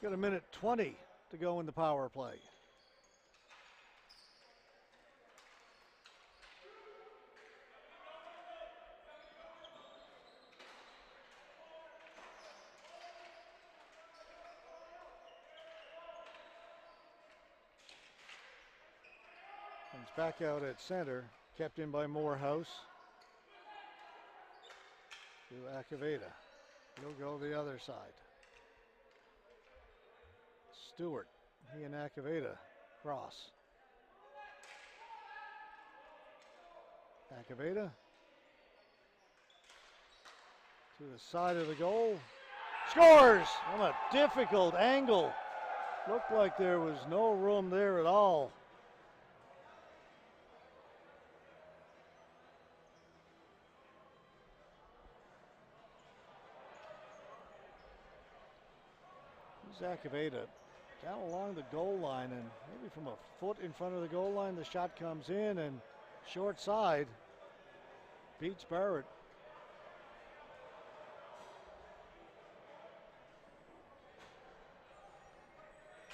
Got a minute 20 to go in the power play. Comes back out at center, kept in by Morehouse. To Acaveda. He'll go the other side. Stewart, he and Acaveda cross. Acaveda to the side of the goal. Scores on a difficult angle. Looked like there was no room there at all. Acaveda down along the goal line, and maybe from a foot in front of the goal line, the shot comes in and short side beats Barrett.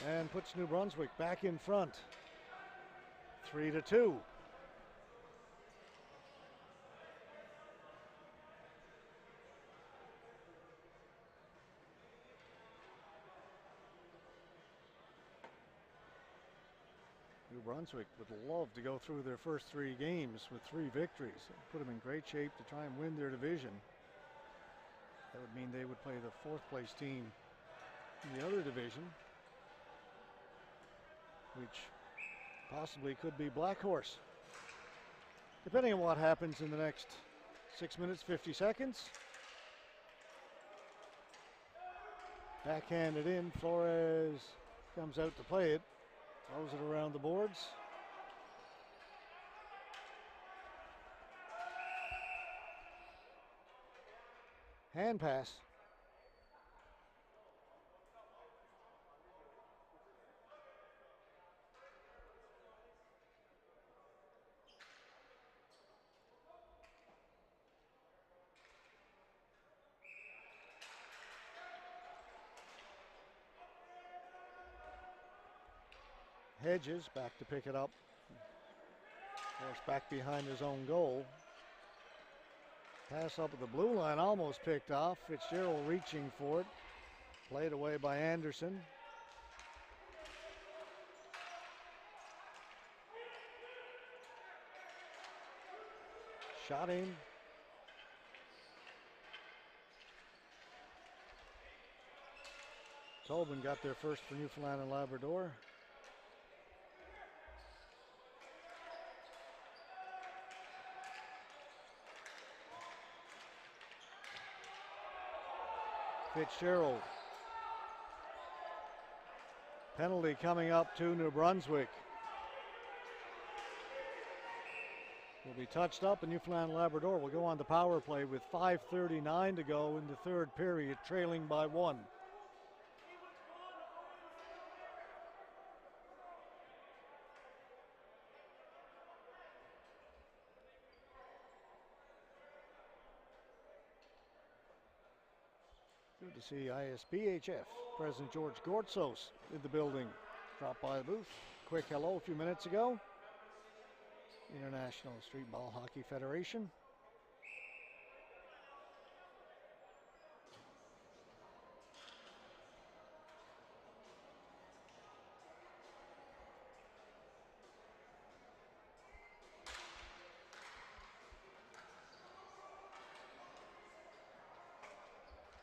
And puts New Brunswick back in front, 3-2. New Brunswick would love to go through their first 3 games with 3 victories and put them in great shape to try and win their division. That would mean they would play the 4th place team in the other division, which possibly could be Black Horse, depending on what happens in the next 6 minutes, 50 seconds. Backhanded in, Flores comes out to play it. Throws it around the boards. Hand pass. Hedges back to pick it up. Force back behind his own goal. Pass up at the blue line, almost picked off. Fitzgerald reaching for it. Played away by Anderson. Shot in. Tobin got there first for Newfoundland and Labrador. Fitzgerald. Penalty coming up to New Brunswick. Will be touched up, and Newfoundland Labrador will go on the power play with 5:39 to go in the 3rd period, trailing by 1. Good to see ISBHF President George Gortzos in the building. Dropped by the booth. Quick hello a few minutes ago. International Streetball Hockey Federation.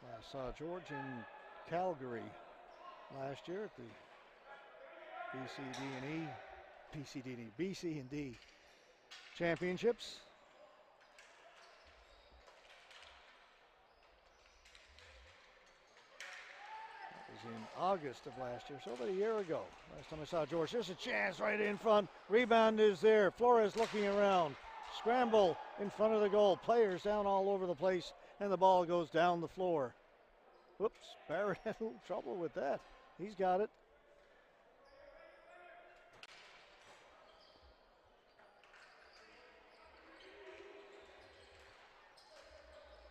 I saw George in Calgary last year at the BC&D Championships. That was in August of last year, so about a year ago. Last time I saw George, there's a chance right in front. Rebound is there. Flores looking around. Scramble in front of the goal. Players down all over the place, and the ball goes down the floor. Whoops, Barrett had a little trouble with that. He's got it.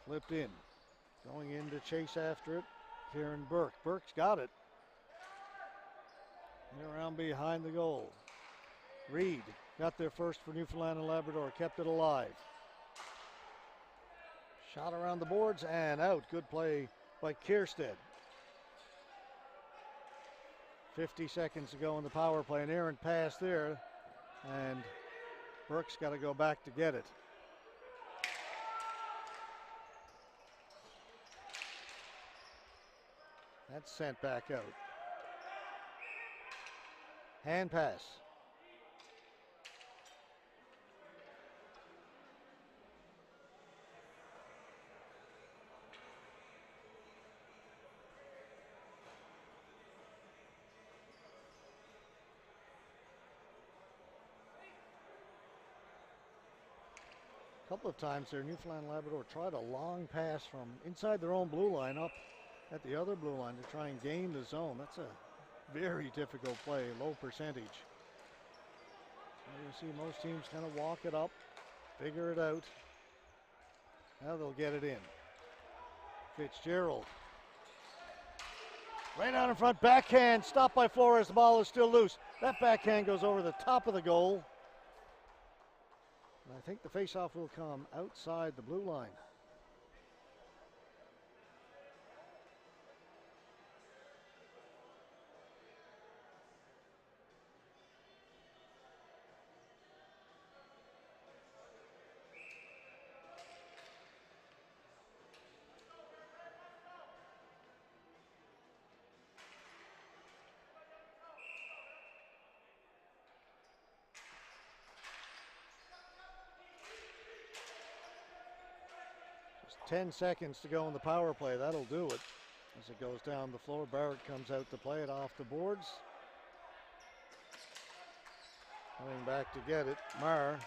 Flipped in. Going in to chase after it. Kieran Burke. Burke's got it. They're around behind the goal. Reed got there first for Newfoundland and Labrador, kept it alive. Shot around the boards and out. Good play by Kierstead. 50 seconds to go in the power play. An errant pass there, and Burke's got to go back to get it. That's sent back out. Hand pass. A couple of times there, Newfoundland Labrador tried a long pass from inside their own blue line up at the other blue line to try and gain the zone. That's a very difficult play, low percentage. You see most teams kind of walk it up, figure it out. Now they'll get it in. Fitzgerald. Right out in front, backhand, stopped by Flores. The ball is still loose. That backhand goes over the top of the goal. And I think the faceoff will come outside the blue line. Just 10 seconds to go in the power play. That'll do it. As it goes down the floor, Barrett comes out to play it off the boards. Coming back to get it, Marr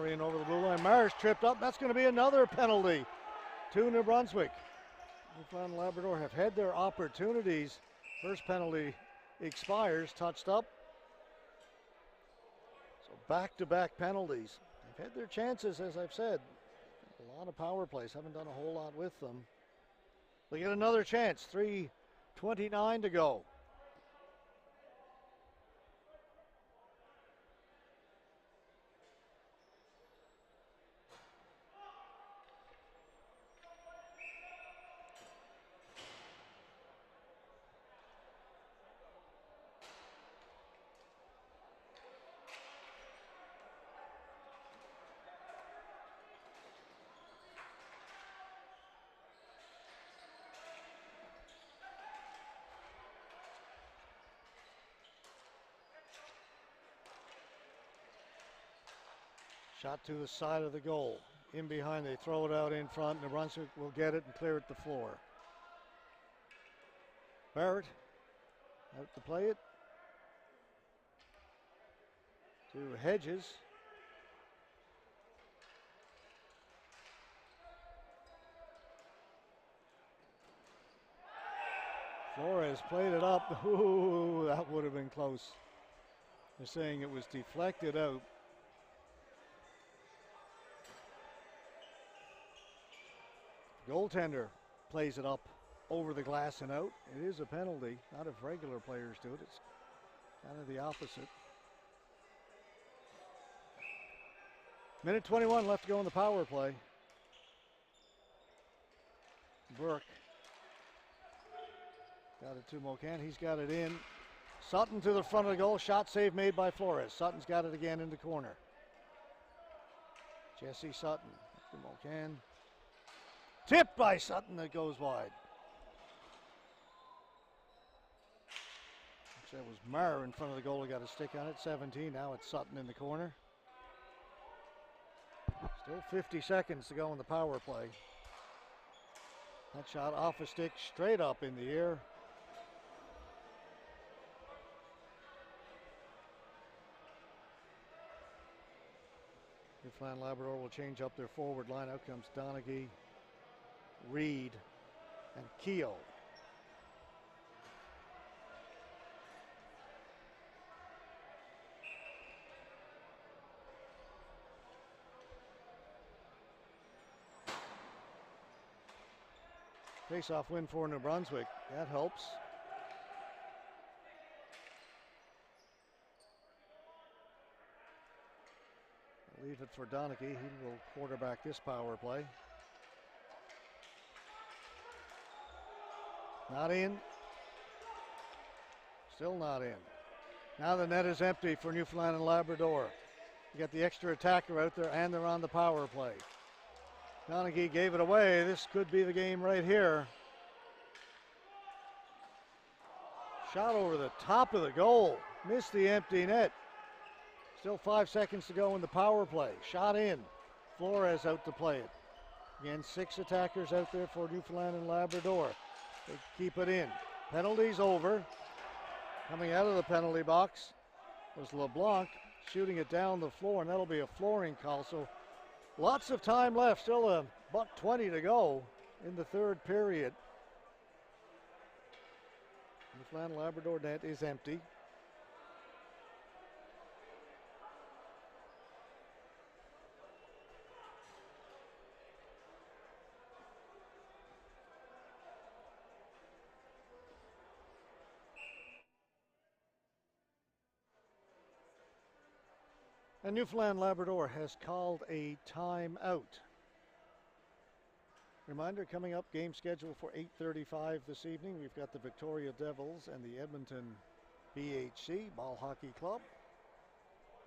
in over the blue line. Marr's tripped up. That's going to be another penalty to New Brunswick. Newfoundland Labrador have had their opportunities. First penalty expires, touched up. So back-to-back penalties. They've had their chances, as I've said. A lot of power plays, haven't done a whole lot with them. They get another chance, 3:29 to go. Shot to the side of the goal. In behind, they throw it out in front. New Brunswick will get it and clear it to the floor. Barrett out to play it. To Hedges. Flores played it up. Ooh, that would have been close. They're saying it was deflected out. Goaltender plays it up over the glass and out. It is a penalty. Not if regular players do it. It's kind of the opposite. Minute 21 left to go in the power play. Burke got it to Mocan. He's got it in. Sutton to the front of the goal. Shot save made by Flores. Sutton's got it again in the corner. Jesse Sutton to Mocan. Tipped by Sutton that goes wide. That was Marr in front of the goal who got a stick on it. 17. Now it's Sutton in the corner. Still 50 seconds to go in the power play. That shot off a stick straight up in the air. Newfoundland Labrador will change up their forward line. Out comes Donaghy, Reed, and Keogh. Face-off win for New Brunswick. That helps. Leave it for Donaghy. He will quarterback this power play. Not in. Still not in. Now the net is empty for Newfoundland and Labrador. You got the extra attacker out there, and they're on the power play. Donaghy gave it away. This could be the game right here. Shot over the top of the goal. Missed the empty net. Still 5 seconds to go in the power play. Shot in. Flores out to play it. Again, 6 attackers out there for Newfoundland and Labrador. They keep it in. Penalty's over. Coming out of the penalty box was LeBlanc shooting it down the floor, and that'll be a flooring call. So lots of time left. Still a $1:20 to go in the third period. Newfoundland Labrador net is empty. And Newfoundland Labrador has called a timeout. Reminder, coming up, game schedule for 8:35 this evening. We've got the Victoria Devils and the Edmonton BHC Ball Hockey Club.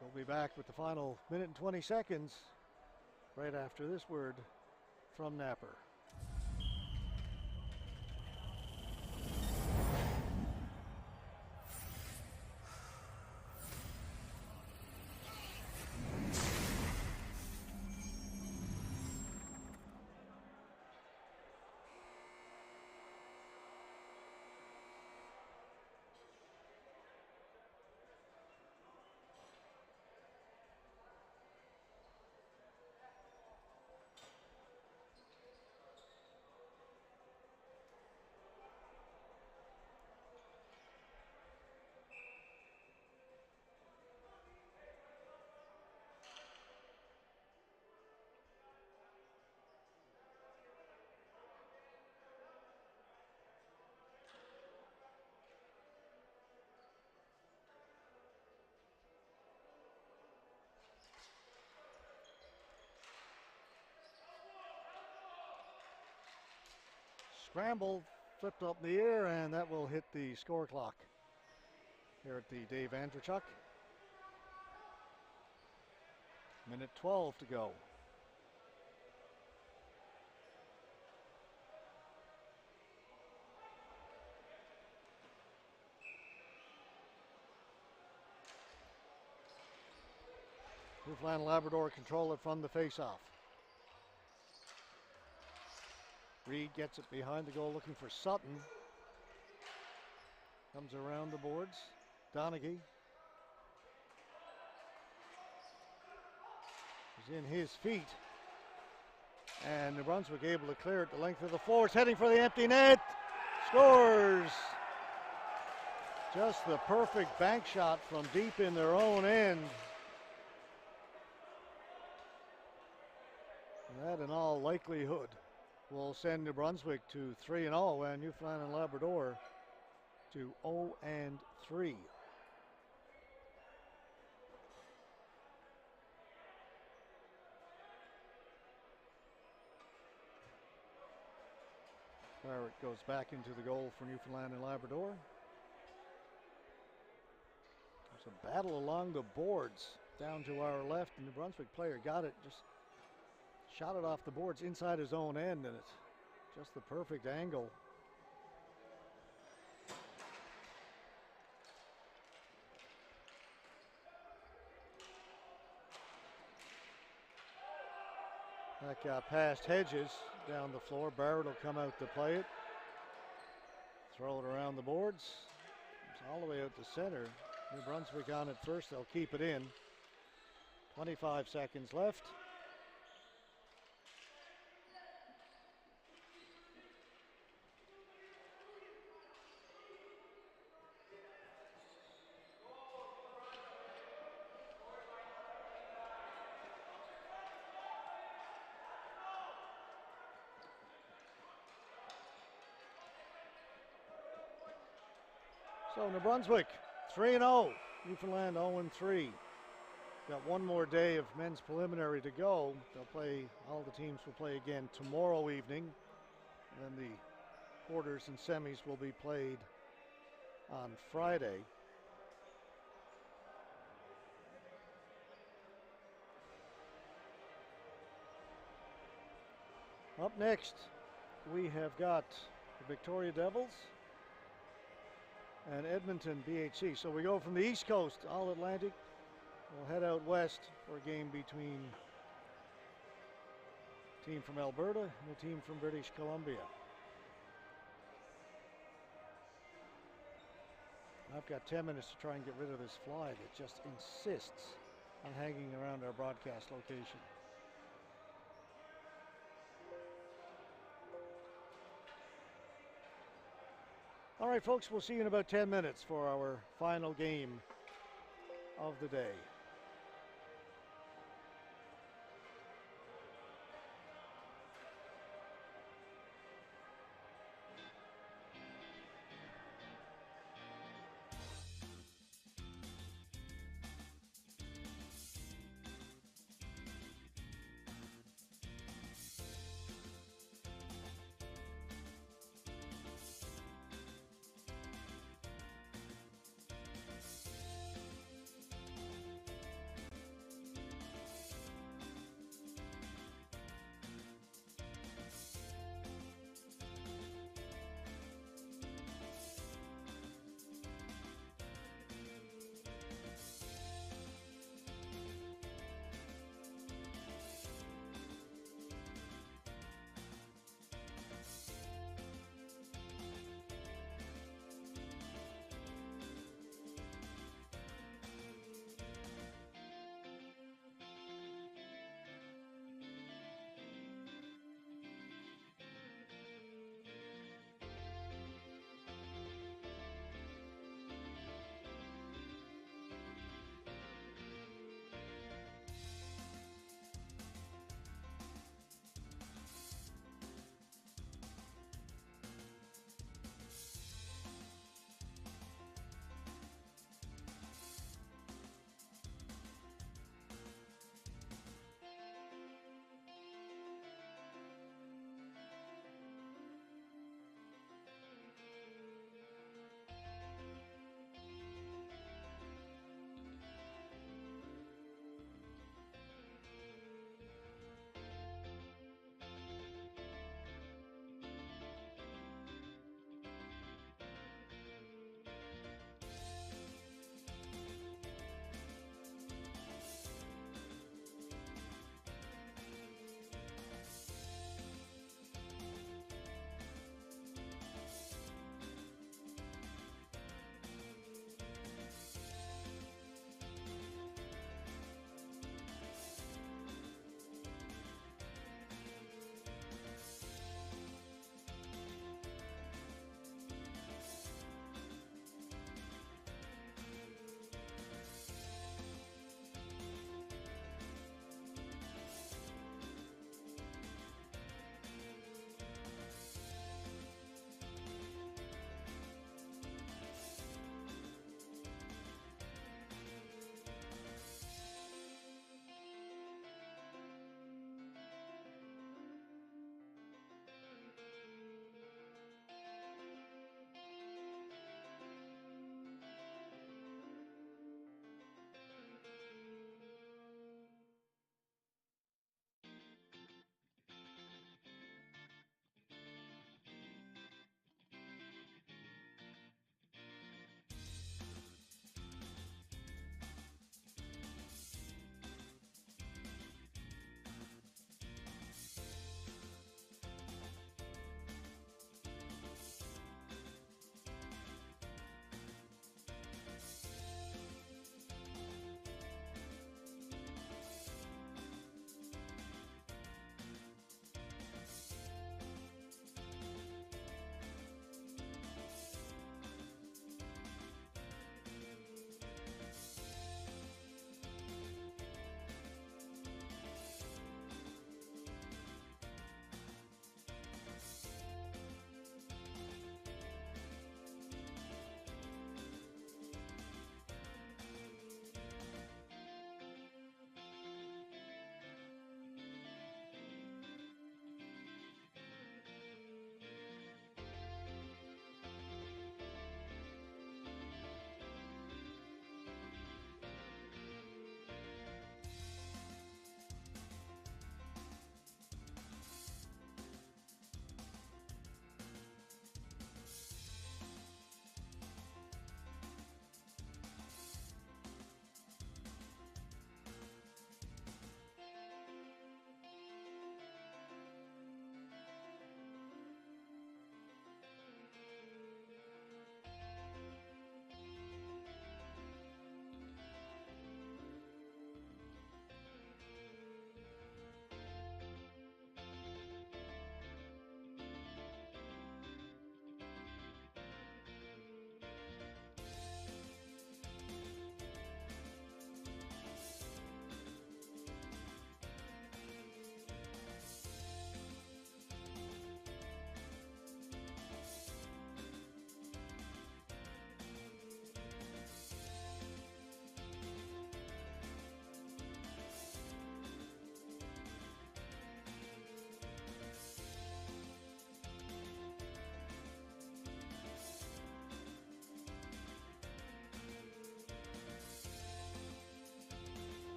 We'll be back with the final minute and 20 seconds right after this word from Napper. Scramble, flipped up in the air, and that will hit the score clock here at the Dave Andrechuk. Minute 12 to go. Newfoundland Labrador control it from the faceoff. Reed gets it behind the goal looking for Sutton. Comes around the boards. Donaghy is in his feet. And New Brunswick able to clear it the length of the floor. It's heading for the empty net. Scores! Just the perfect bank shot from deep in their own end. And that in all likelihood will send New Brunswick to 3-0 and Newfoundland and Labrador to 0-3. Barrett goes back into the goal for Newfoundland and Labrador. There's a battle along the boards down to our left. The New Brunswick player got it, just shot it off the boards inside his own end, and it's just the perfect angle. That got past Hedges down the floor. Barrett will come out to play it. Throw it around the boards. It's all the way out to center. New Brunswick on it first. They'll keep it in. 25 seconds left. So New Brunswick 3-0, Newfoundland 0-3. Got one more day of men's preliminary to go. All the teams will play again tomorrow evening. And then the quarters and semis will be played on Friday. Up next, we have got the Victoria Devils and Edmonton BHC. So we go from the East Coast, All Atlantic. We'll head out west for a game between a team from Alberta and a team from British Columbia. I've got 10 minutes to try and get rid of this fly that just insists on hanging around our broadcast location. All right, folks, we'll see you in about 10 minutes for our final game of the day.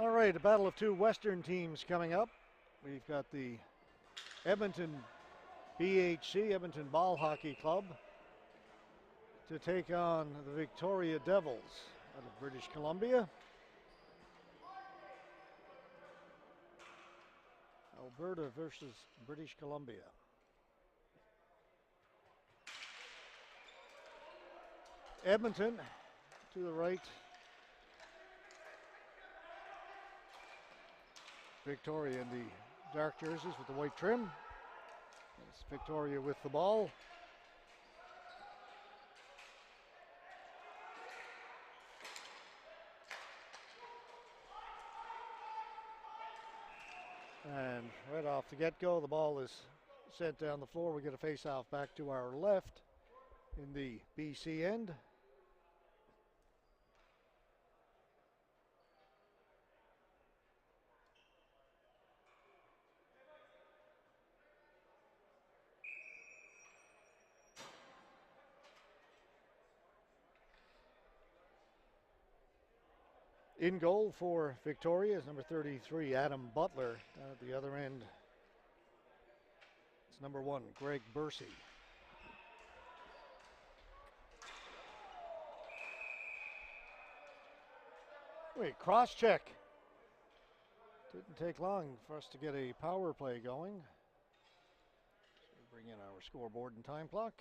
All right, a battle of two Western teams coming up. We've got the Edmonton BHC, Edmonton Ball Hockey Club, to take on the Victoria Devils out of British Columbia. Alberta versus British Columbia. Edmonton to the right. Victoria in the dark jerseys with the white trim. It's Victoria with the ball. And right off the get-go, the ball is sent down the floor. We get a face-off back to our left in the BC end. In goal for Victoria is number 33, Adam Butler. Down at the other end, it's number 1, Greg Bursey. Wait, cross check. Didn't take long for us to get a power play going. So bring in our scoreboard and time clock.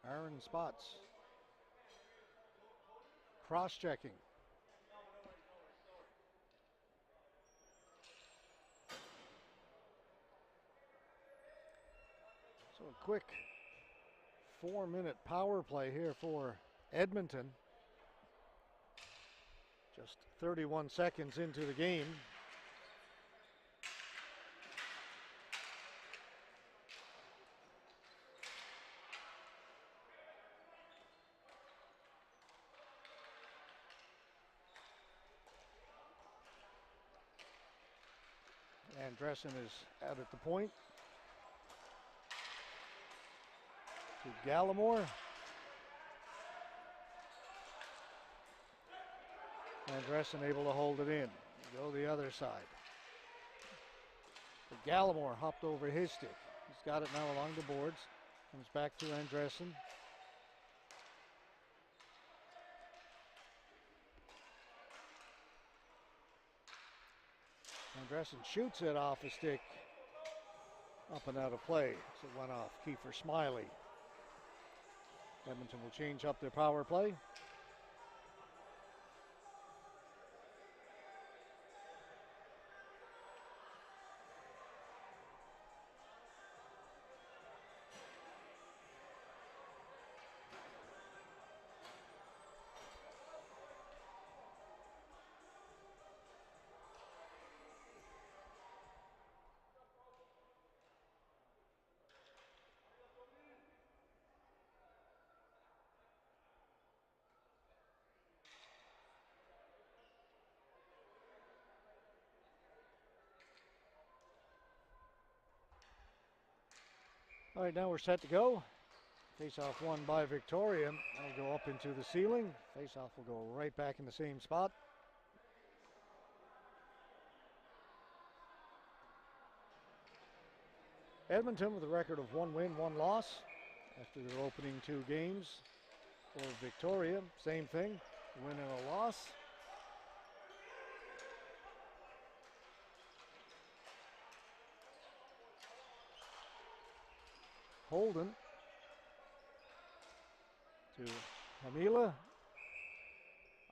Aaron Spots. Cross-checking. So a quick 4-minute power play here for Edmonton. Just 31 seconds into the game. Andressen is out at the point. To Gallimore. Andressen able to hold it in. Go the other side. But Gallimore hopped over his stick. He's got it now along the boards. Comes back to Andressen. Andressen shoots it off his stick. Up and out of play. So it went off Kiefer Smiley. Edmonton will change up their power play. All right, now we're set to go. Face-off won by Victoria. That'll go up into the ceiling. Face-off will go right back in the same spot. Edmonton with a record of 1 win, 1 loss after their opening 2 games. For Victoria, same thing, a win and a loss. Holden to Hamila.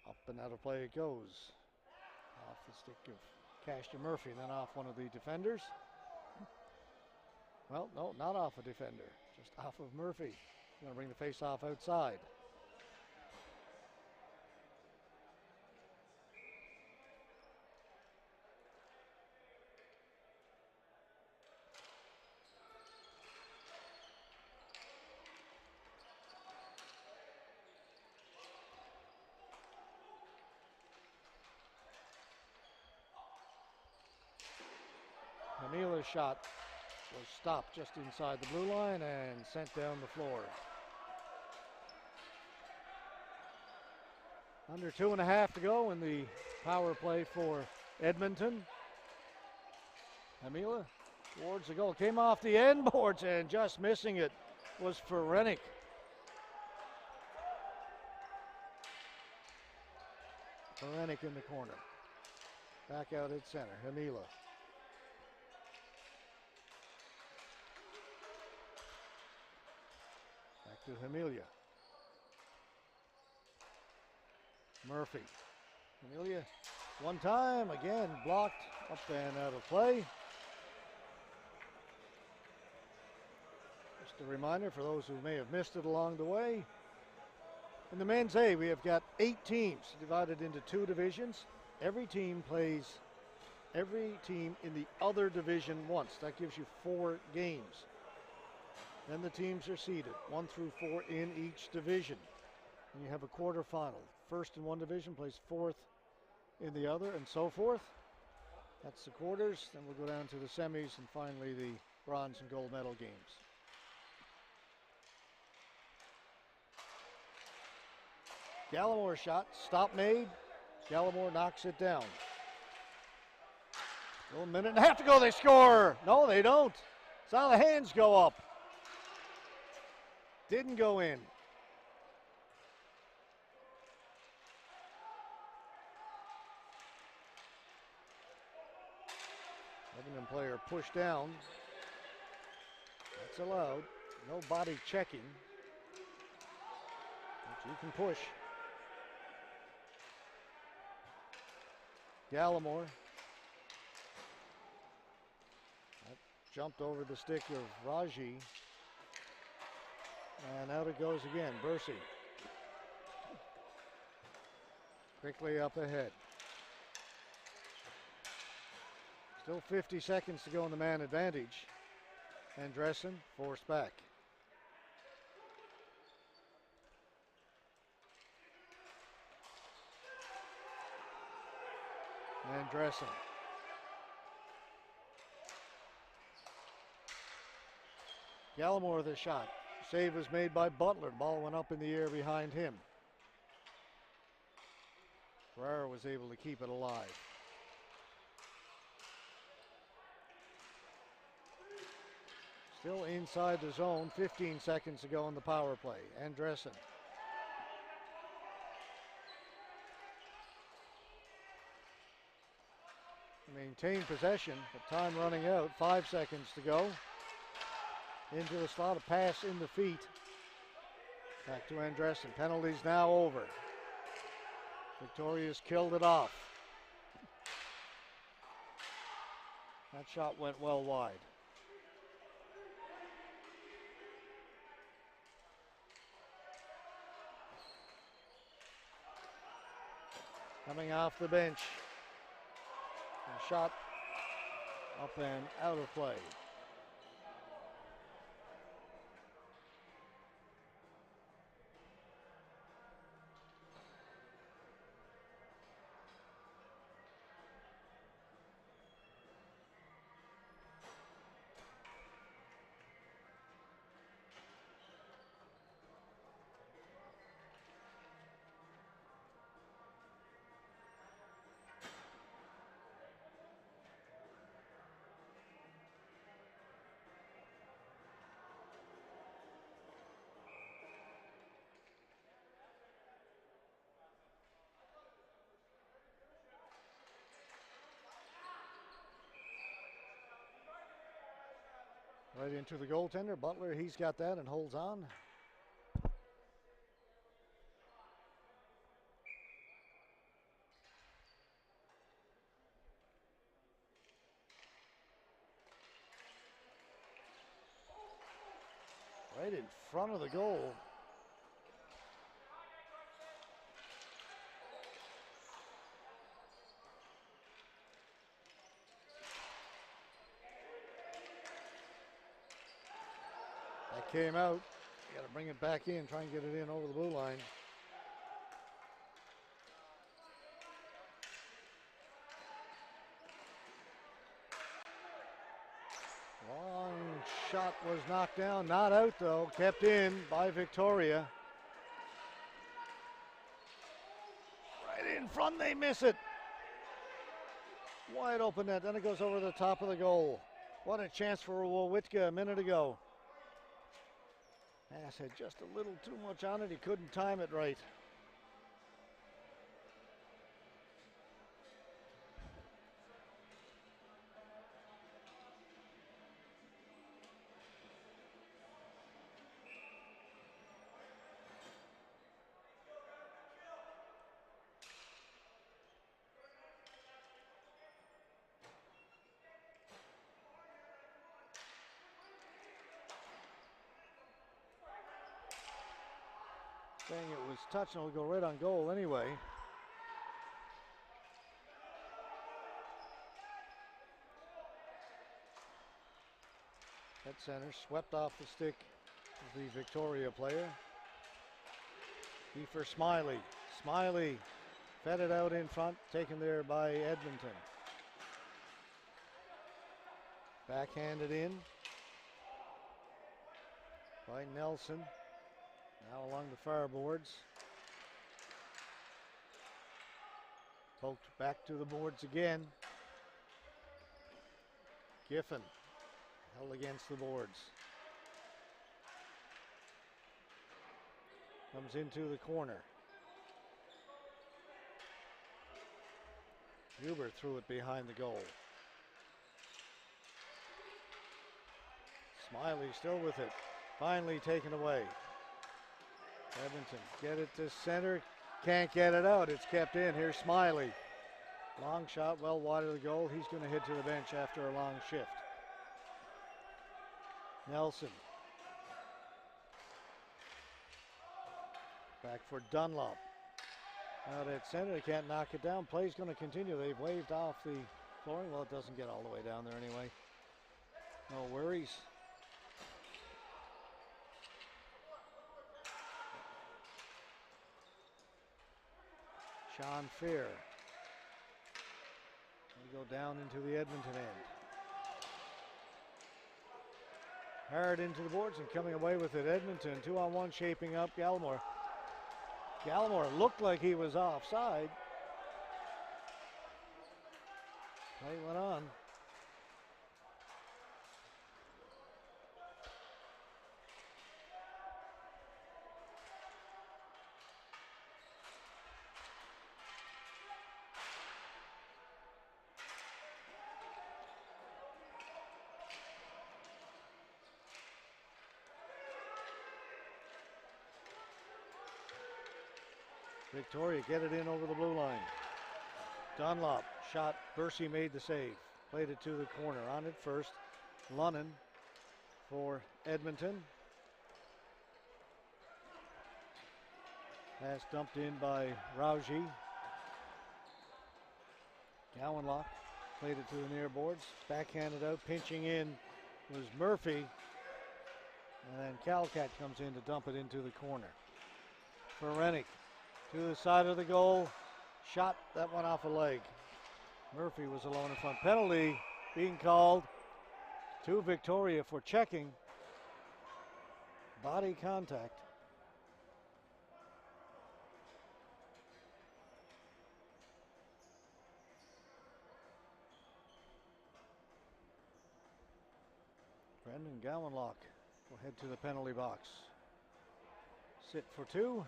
Up and out of play it goes. Off the stick of Cashton Murphy, and then off one of the defenders. Well, no, not off a defender, just off of Murphy. Going to bring the face-off outside. Hamila's shot was stopped just inside the blue line and sent down the floor. Under 2.5 to go in the power play for Edmonton. Hamila towards the goal. Came off the end boards and just missing it was Ferenik. Ferenik in the corner. Back out at center. Hamila. Back to Hamilia. Murphy. Hamilia one time, again blocked, up and out of play. Just a reminder for those who may have missed it along the way. In the men's A, we have got 8 teams divided into 2 divisions. Every team plays every team in the other division once. That gives you 4 games. Then the teams are seeded 1 through 4 in each division. And you have a quarterfinal. First in one division plays 4th in the other, and so forth. That's the quarters. Then we'll go down to the semis and finally the bronze and gold medal games. Gallimore shot, stop made. Gallimore knocks it down. Still a minute and a half to go, they score. No, they don't. Saw the hands go up. Didn't go in. Lebanon player pushed down. That's allowed. No body checking. But you can push. Gallimore. That jumped over the stick of Raji. And out it goes again. Bursey. Quickly up ahead. Still 50 seconds to go in the man advantage. Andressen forced back. Andressen. Gallimore with a shot. Save was made by Butler. Ball went up in the air behind him. Ferrara was able to keep it alive. Still inside the zone, 15 seconds to go in the power play. Andressen. Maintain possession, but time running out. 5 seconds to go. Into the slot, a pass in the feet. Back to Andressen. Penalties now over. Victoria's killed it off. That shot went well wide. Coming off the bench. A shot up and out of play. Right into the goaltender. Butler, he's got that and holds on. Right in front of the goal. That came out. You got to bring it back in, try and get it in over the blue line. Long shot was knocked down, not out though, kept in by Victoria. in front, they miss it. Wide open net, then it goes over the top of the goal. What a chance for Wowitka a minute ago. Pass had just a little too much on it. He couldn't time it right. Saying it was touch and it'll go right on goal anyway. At center, swept off the stick of the Victoria player. Kiefer Smiley. Smiley fed it out in front, taken there by Edmonton. Backhanded in by Nelson. Now along the far boards. Poked back to the boards again. Giffen held against the boards. Comes into the corner. Huber threw it behind the goal. Smiley still with it. Finally taken away. Edmonton get it to center. Can't get it out. It's kept in. Here's Smiley. Long shot well wide of the goal. He's going to head to the bench after a long shift. Nelson. Back for Dunlop. Out at center. They can't knock it down. Play's going to continue. They've waved off the flooring. Well, it doesn't get all the way down there anyway. No worries. Sean Fair. We go down into the Edmonton end. Hard into the boards and coming away with it. Edmonton 2-on-1 shaping up. Gallimore. Gallimore looked like he was offside. Play went on. Victoria get it in over the blue line. Dunlop shot. Bursey made the save. Played it to the corner. On it first. Lunnan for Edmonton. Pass dumped in by Rauji. Gowanlock played it to the near boards. Backhanded out. Pinching in was Murphy. And then Calcat comes in to dump it into the corner. For Rennick. To the side of the goal. Shot. That one off a leg. Murphy was alone in front. Penalty being called to Victoria for checking. Body contact. Brendan Gowanlock will head to the penalty box. Sit for two.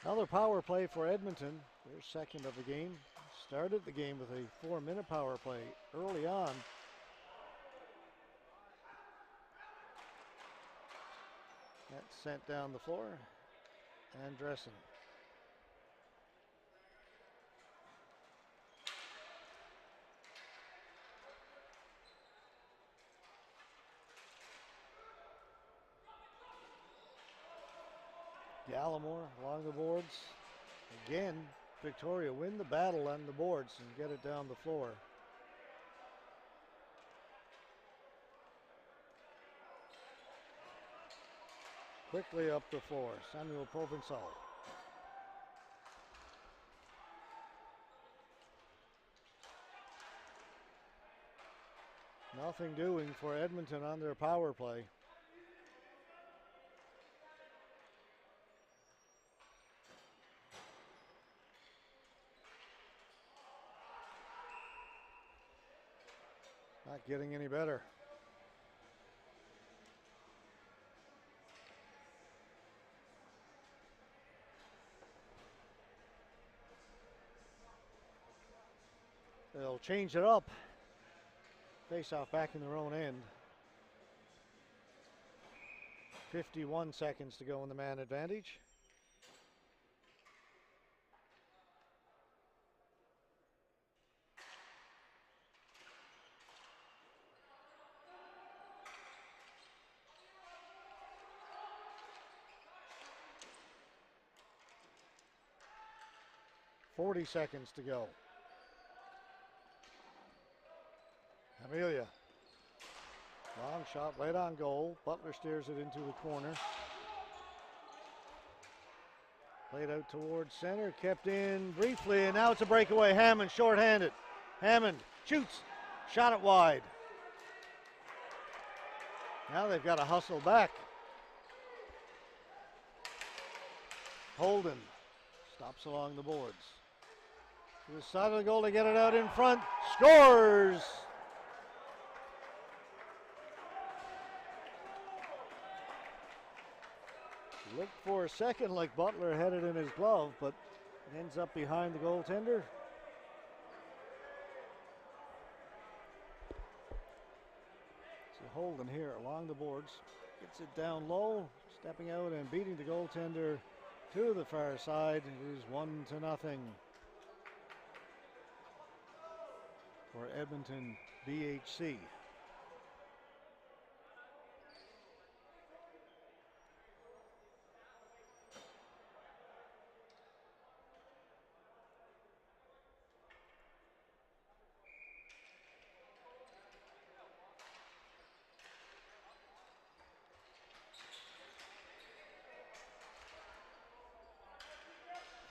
Another power play for Edmonton, their second of the game. Started the game with a 4-minute power play early on. That's sent down the floor. Andressen. Gallimore along the boards. Again, Victoria win the battle on the boards and get it down the floor. Quickly up the floor, Samuel Provençal. Nothing doing for Edmonton on their power play. Not getting any better. They'll change it up. Face off back in their own end. 51 seconds to go in the man advantage. .40 seconds to go. Amelia. Long shot right on goal. Butler steers it into the corner. Played out towards center, kept in briefly, and now it's a breakaway. Hammond shorthanded. Hammond shoots, shot it wide. Now they've got to hustle back. Holden stops along the boards. To the side of the goal to get it out in front. Scores! Looked for a second like Butler had it in his glove, but it ends up behind the goaltender. So Holden here along the boards. Gets it down low, stepping out and beating the goaltender to the far side. It is 1-0 for Edmonton BHC.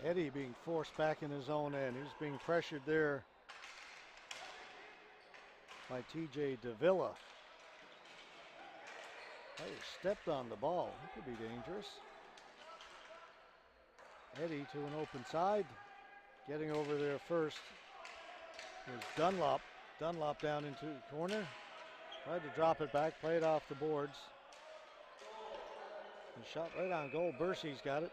Eddie being forced back in his own end. He's being pressured there by TJ Davila. Player stepped on the ball. That could be dangerous. Eddie to an open side. Getting over there first is Dunlop. Dunlop down into the corner. Tried to drop it back, played off the boards. And shot right on goal. Bursey's got it.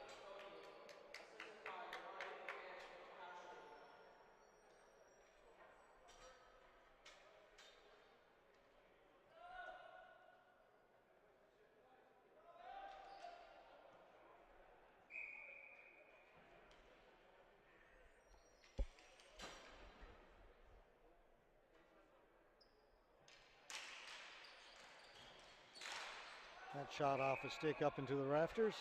That shot off a stick up into the rafters.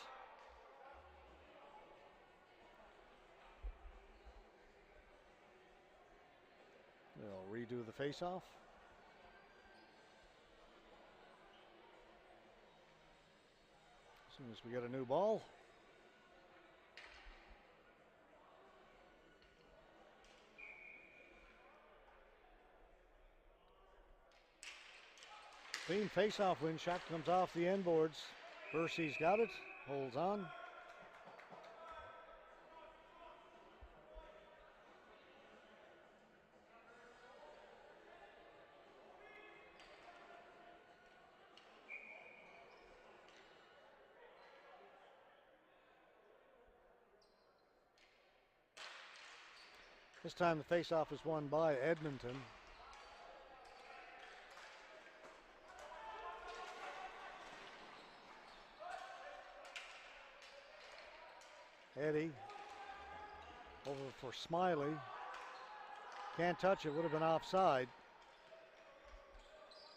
They'll redo the face-off. As soon as we get a new ball. Clean face-off win. Shot comes off the end boards. Bursey's got it. Holds on. This time the face-off is won by Edmonton. Eddie over for Smiley. Can't touch it, would have been offside.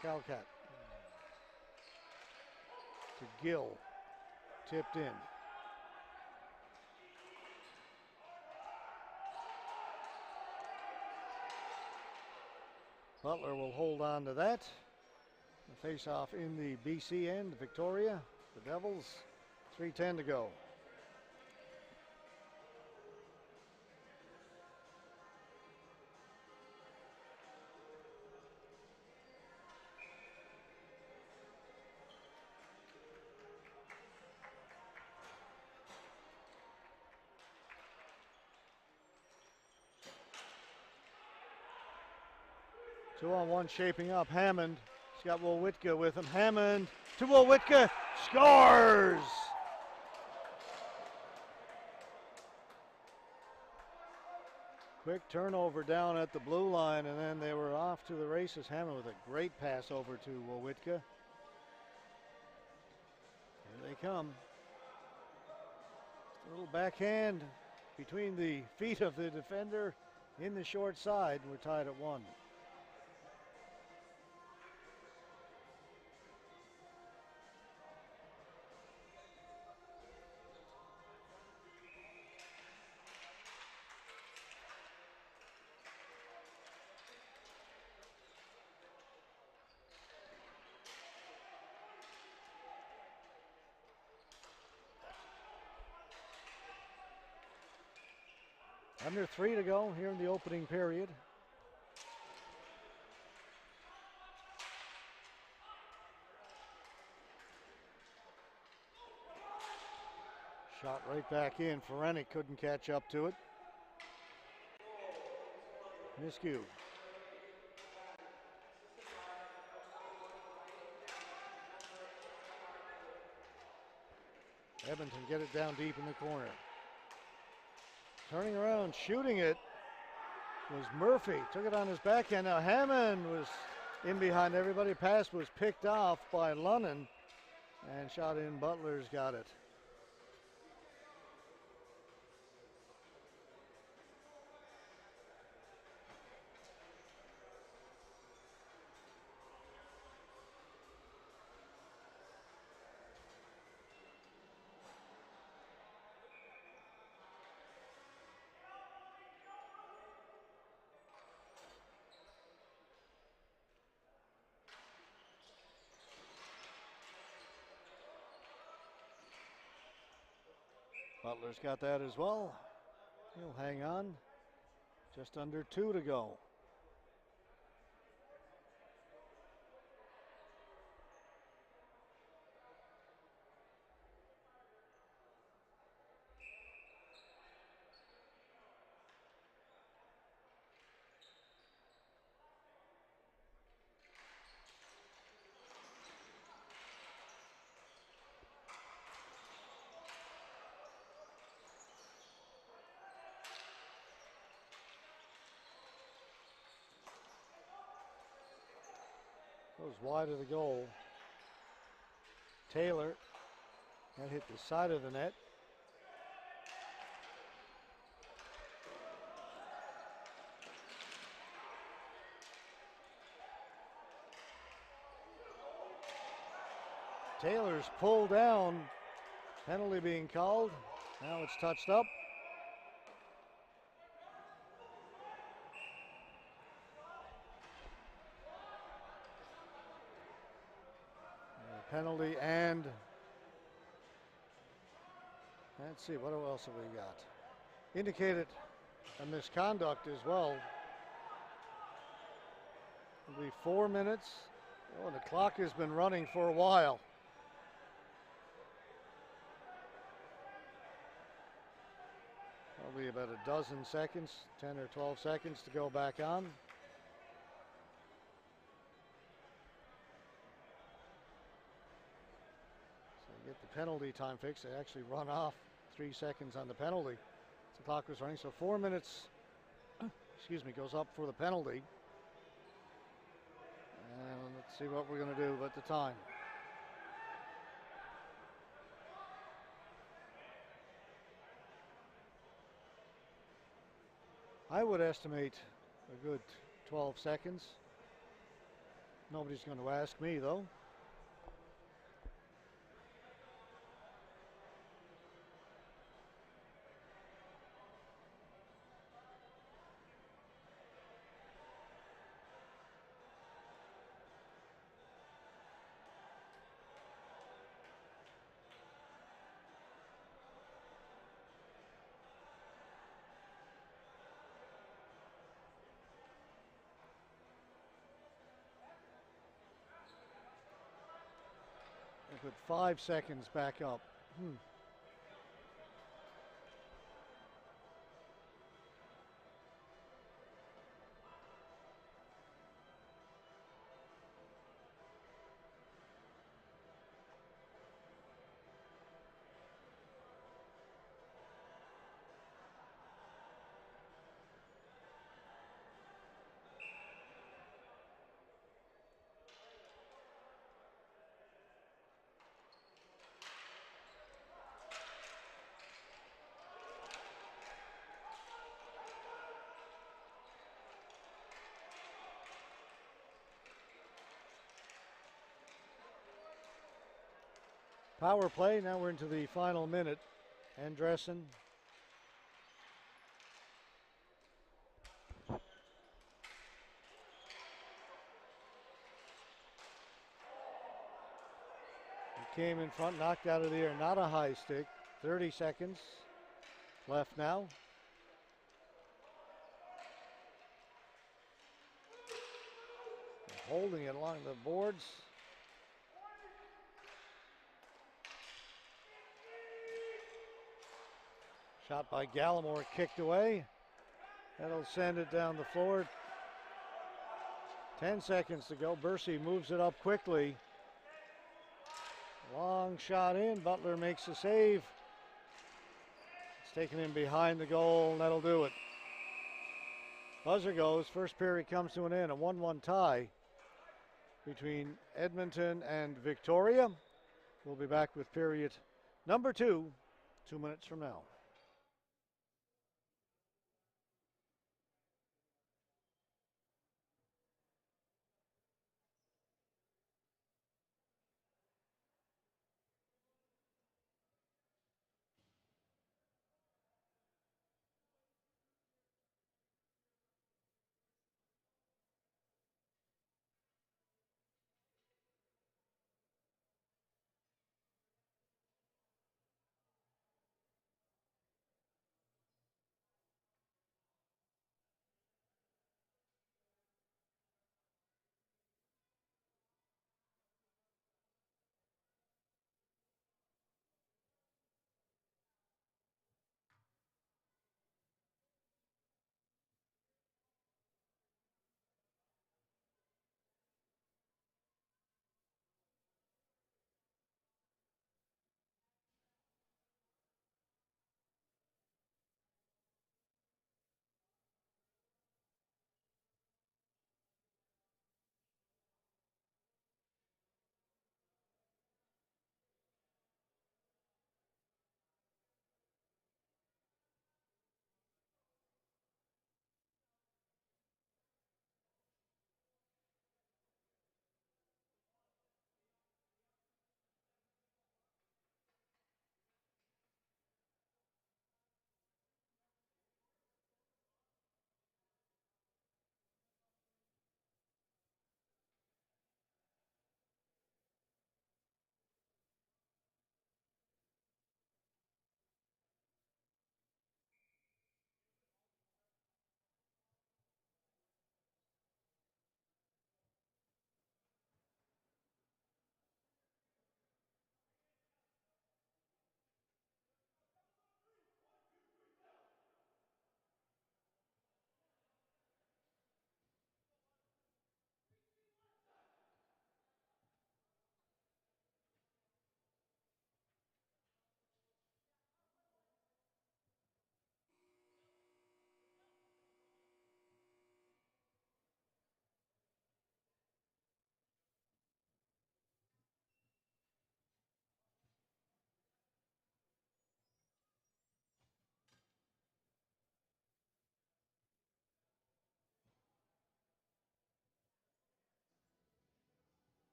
Calcat to Gill, tipped in. Butler will hold on to that. The face-off in the BC end, Victoria, the Devils, 3:10 to go. 2-on-1 shaping up. Hammond. He's got Wowitka with him. Hammond to Wowitka. Scores! Quick turnover down at the blue line, and then they were off to the races. Hammond with a great pass over to Wowitka. Here they come. Just a little backhand between the feet of the defender in the short side. We're tied at 1. Under 3 to go here in the opening period. Shot right back in. Ferenik couldn't catch up to it. Miscue. Edmonton get it down deep in the corner. Turning around, shooting it was Murphy. Took it on his backhand. Now Hammond was in behind everybody. Pass was picked off by Lunnan and shot in. Butler's got it. Butler's got that as well. He'll hang on. Just under 2 to go. Goes wide of the goal. Taylor, that hit the side of the net. Taylor's pulled down. Penalty being called. Now it's touched up. Penalty, and let's see, what else have we got? Indicated a misconduct as well. It'll be 4 minutes. Oh, the clock has been running for a while. Probably about a dozen seconds, 10 or 12 seconds to go back on. Get the penalty time fixed. They actually run off 3 seconds on the penalty. The clock was running, so 4 minutes, excuse me, goes up for the penalty. And let's see what we're going to do at the time. I would estimate a good 12 seconds. Nobody's going to ask me, though. Put 5 seconds back up. Power play. Now we're into the final minute. Andressen. He came in front, knocked out of the air. Not a high stick. 30 seconds left now. Holding it along the boards. Shot by Gallimore, kicked away. That'll send it down the floor. 10 seconds to go. Bursey moves it up quickly. Long shot in. Butler makes a save. It's taken in behind the goal, and that'll do it. Buzzer goes. First period comes to an end. A 1-1 tie between Edmonton and Victoria. We'll be back with period number 2, 2 minutes from now.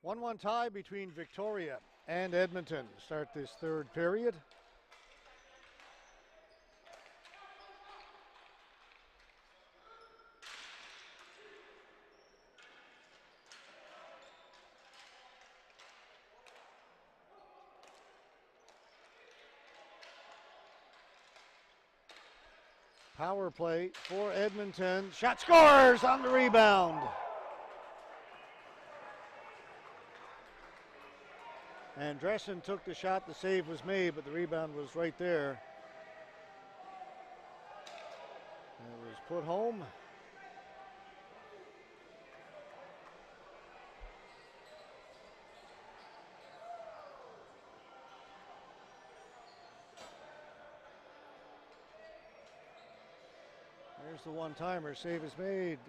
One tie between Victoria and Edmonton to start this third period. Power play for Edmonton. Shot scores on the rebound. Andressen took the shot, the save was made, but the rebound was right there. It was put home. There's the one-timer. Save is made.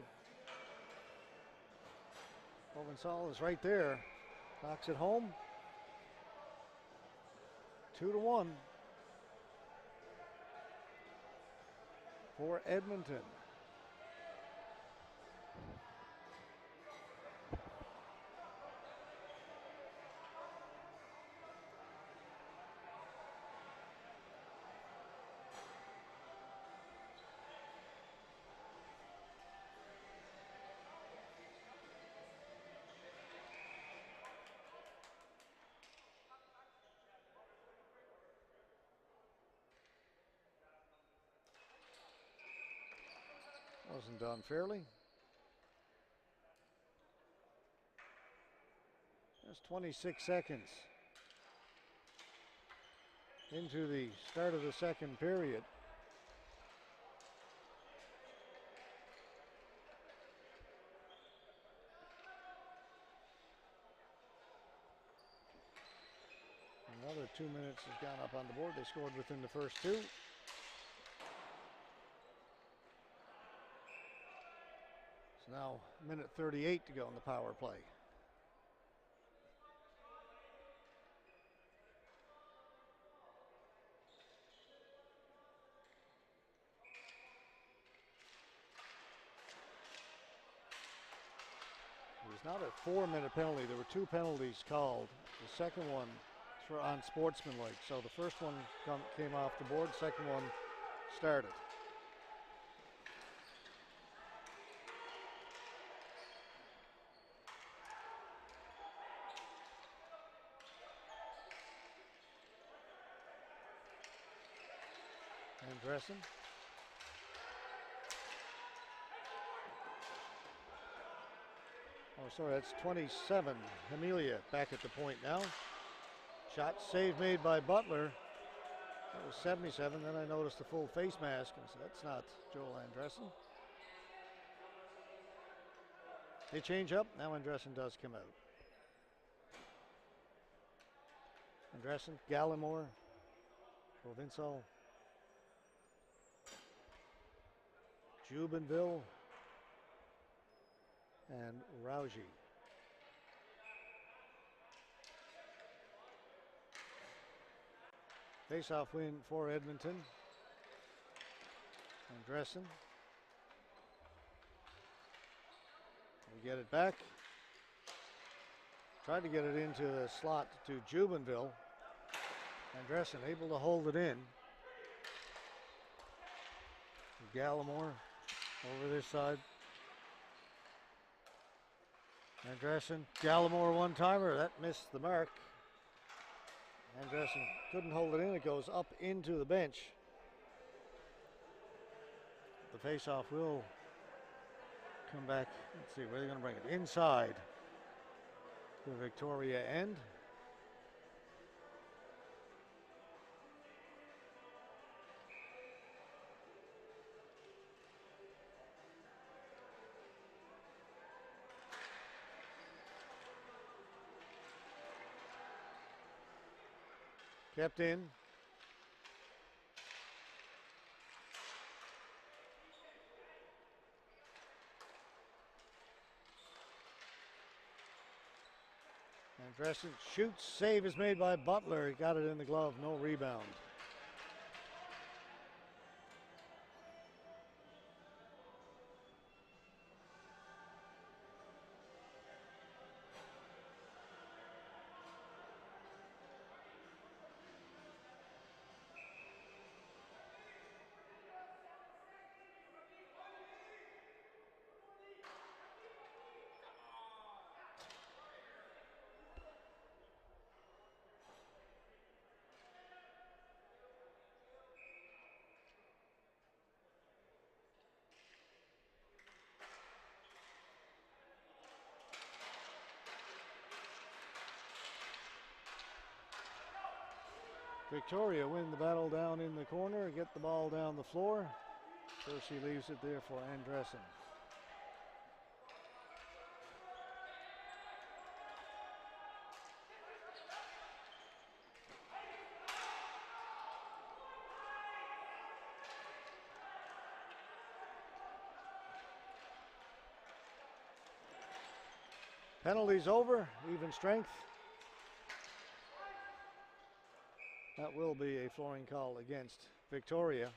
Ovensall is right there. Knocks it home. 2-1 for Edmonton. Wasn't done fairly. Just 26 seconds into the start of the second period. Another 2 minutes has gone up on the board. They scored within the first two. So now minute 38 to go in the power play. It was not a 4-minute penalty. There were 2 penalties called. The second one for unsportsmanlike. So the first one came off the board. Second one started. Andressen. Oh, sorry, that's 27. Amelia back at the point now. Shot save made by Butler. That was 77. Then I noticed the full face mask and said, that's not Joel Andressen. They change up. Now Andressen does come out. Andressen, Gallimore, Provincial, Jubenville, and Rauji. Face-off win for Edmonton. Andressen. We get it back. Tried to get it into the slot to Jubenville. Andressen able to hold it in. Gallimore over this side. Andressen, Gallimore one-timer. That missed the mark. Andressen couldn't hold it in. It goes up into the bench. The face-off will come back. Let's see, where are they going to bring it? Inside the Victoria end. Kept in. Andressen shoots, save is made by Butler. He got it in the glove, no rebound. Victoria win the battle down in the corner, get the ball down the floor. So she leaves it there for Andressen. Penalties over, even strength. That will be a flooring call against Victoria.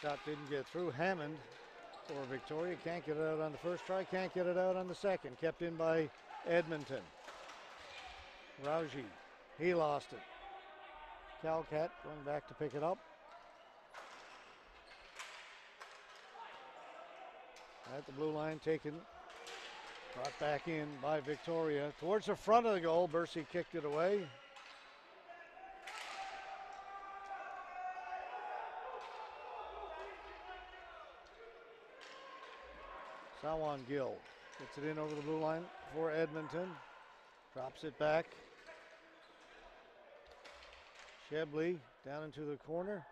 Shot didn't get through. Hammond for Victoria. Can't get it out on the first try. Can't get it out on the second. Kept in by Edmonton. Rauji. He lost it. Calcat going back to pick it up. At the blue line, taken. Brought back in by Victoria. Towards the front of the goal. Bursey kicked it away. Sawan Gill gets it in over the blue line for Edmonton. Drops it back. Shebley down into the corner.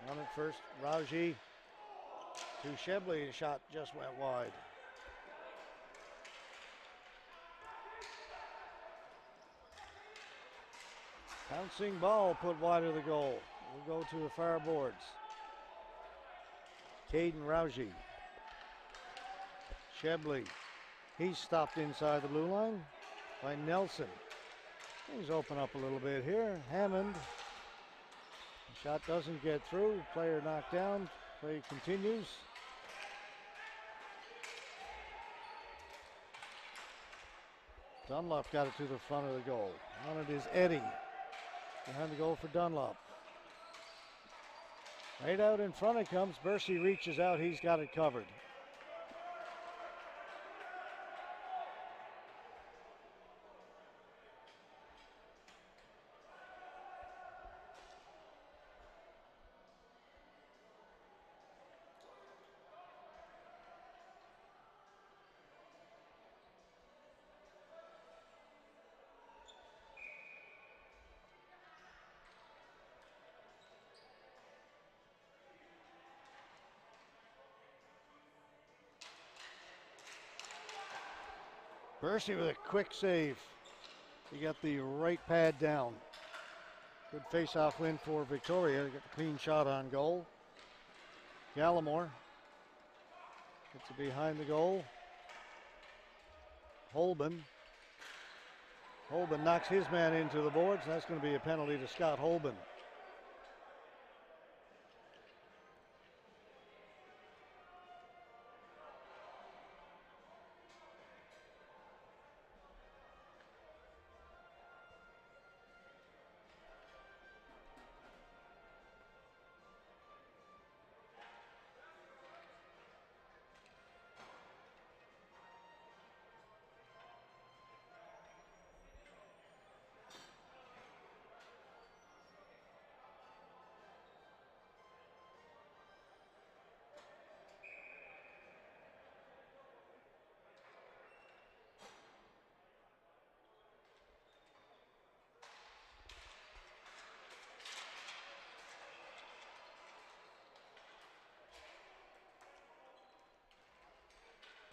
On it first, Rauji to Shebley. The shot just went wide. Bouncing ball put wide of the goal. We'll go to the far boards. Caden Rauji. Shebley. He's stopped inside the blue line by Nelson. Things open up a little bit here. Hammond. The shot doesn't get through. Player knocked down. Play continues. Dunlop got it to the front of the goal. On it is Eddie. Behind the goal for Dunlop. Right out in front it comes. Bursey reaches out. He's got it covered. Bursey with a quick save. He got the right pad down. Good face-off win for Victoria. They got the clean shot on goal. Gallimore gets it behind the goal. Holben. Holben knocks his man into the boards. That's going to be a penalty to Scott Holben.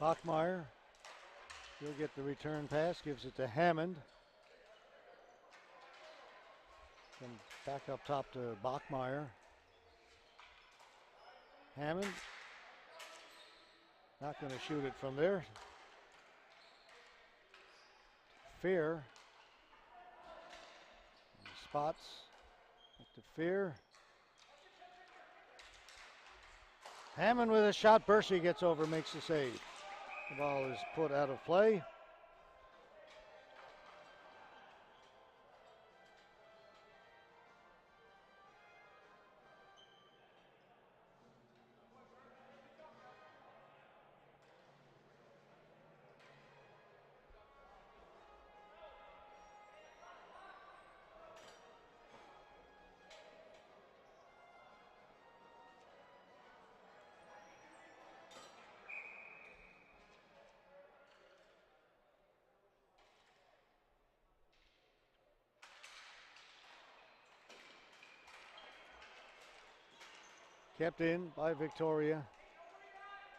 Bachmeyer, he'll get the return pass, gives it to Hammond. Then back up top to Bachmeyer. Hammond, not going to shoot it from there. Fear, spots, up to Fear. Hammond with a shot, Bursey gets over, makes the save. The ball is put out of play. Kept in by Victoria.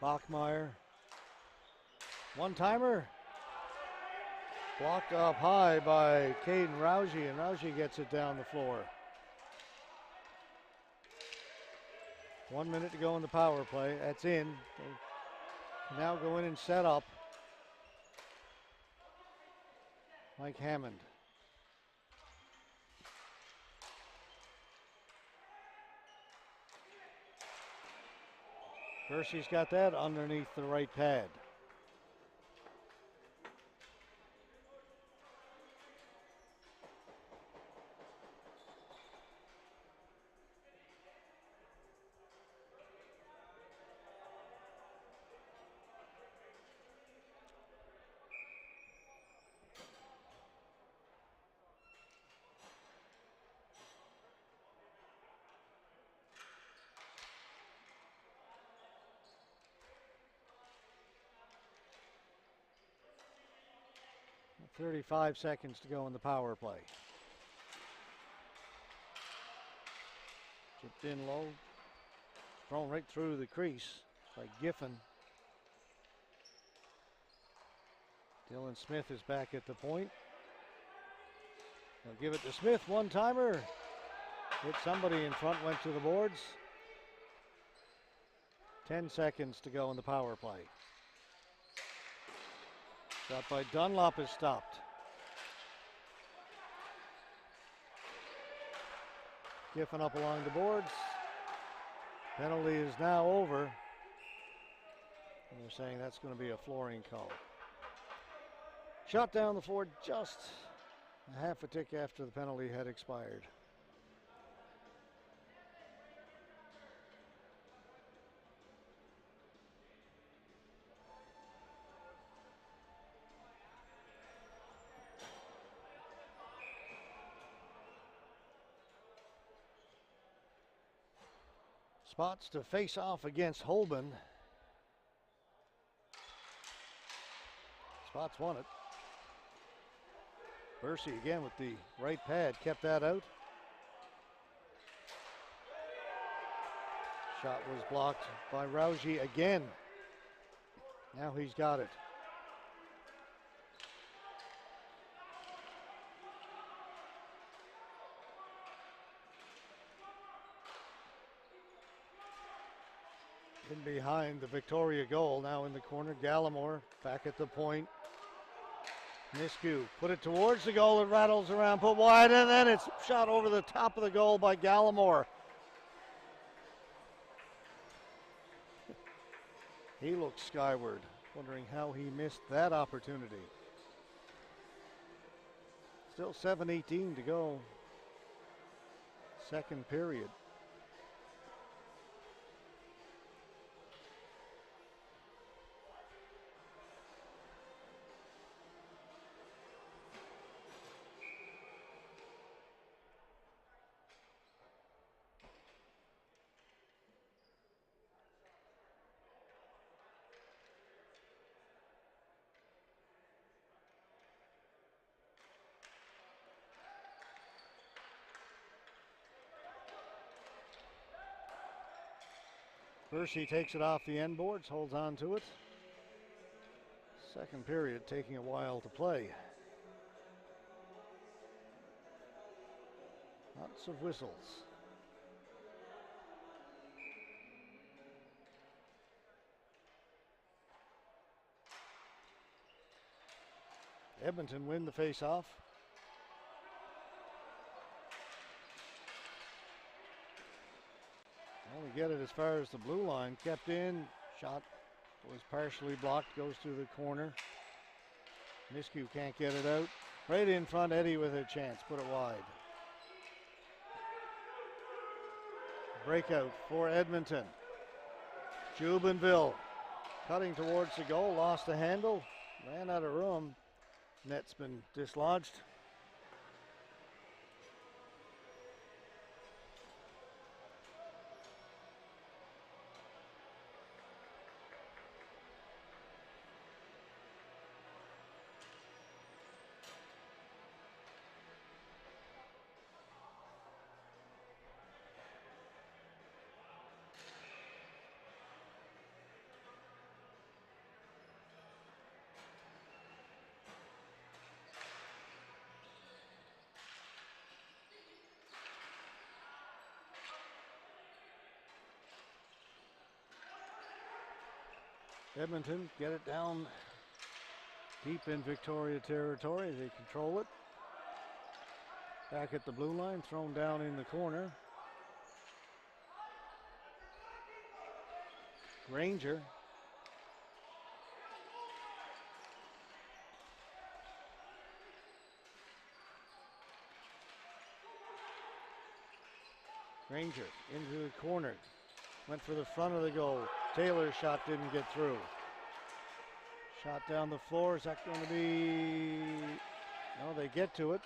Bachmeyer. One-timer. Blocked up high by Caden Rousey, and Rousey gets it down the floor. 1 minute to go in the power play. That's in. They now go in and set up. Mike Hammond. Percy's got that underneath the right pad. .35 seconds to go in the power play. Chipped in low. Thrown right through the crease by Giffen. Dylan Smith is back at the point. They'll give it to Smith. One-timer. Hit somebody in front, went to the boards. 10 seconds to go in the power play. Shot by Dunlop is stopped. Giffen up along the boards. Penalty is now over. And they're saying that's going to be a flooring call. Shot down the floor just a half a tick after the penalty had expired. Spots to face off against Holben. Spots won it. Bercy again with the right pad, kept that out. Shot was blocked by Rousey again. Now he's got it. In behind the Victoria goal, now in the corner. Gallimore back at the point. Nisku put it towards the goal. It rattles around, put wide, and then it's shot over the top of the goal by Gallimore. He looks skyward, wondering how he missed that opportunity. Still 7:18 to go. Second period. Bercy takes it off the end boards, holds on to it. Second period taking a while to play. Lots of whistles. Edmonton win the face-off. Only get it as far as the blue line. Kept in. Shot was partially blocked. Goes through the corner. Nisku can't get it out. Right in front, Eddie with a chance. Put it wide. Breakout for Edmonton. Jubenville cutting towards the goal. Lost the handle. Ran out of room. Net's been dislodged. Edmonton get it down deep in Victoria territory. They control it. Back at the blue line, thrown down in the corner. Granger. Granger into the corner. Went for the front of the goal. Taylor's shot didn't get through. Shot down the floor. Is that going to be... No, they get to it.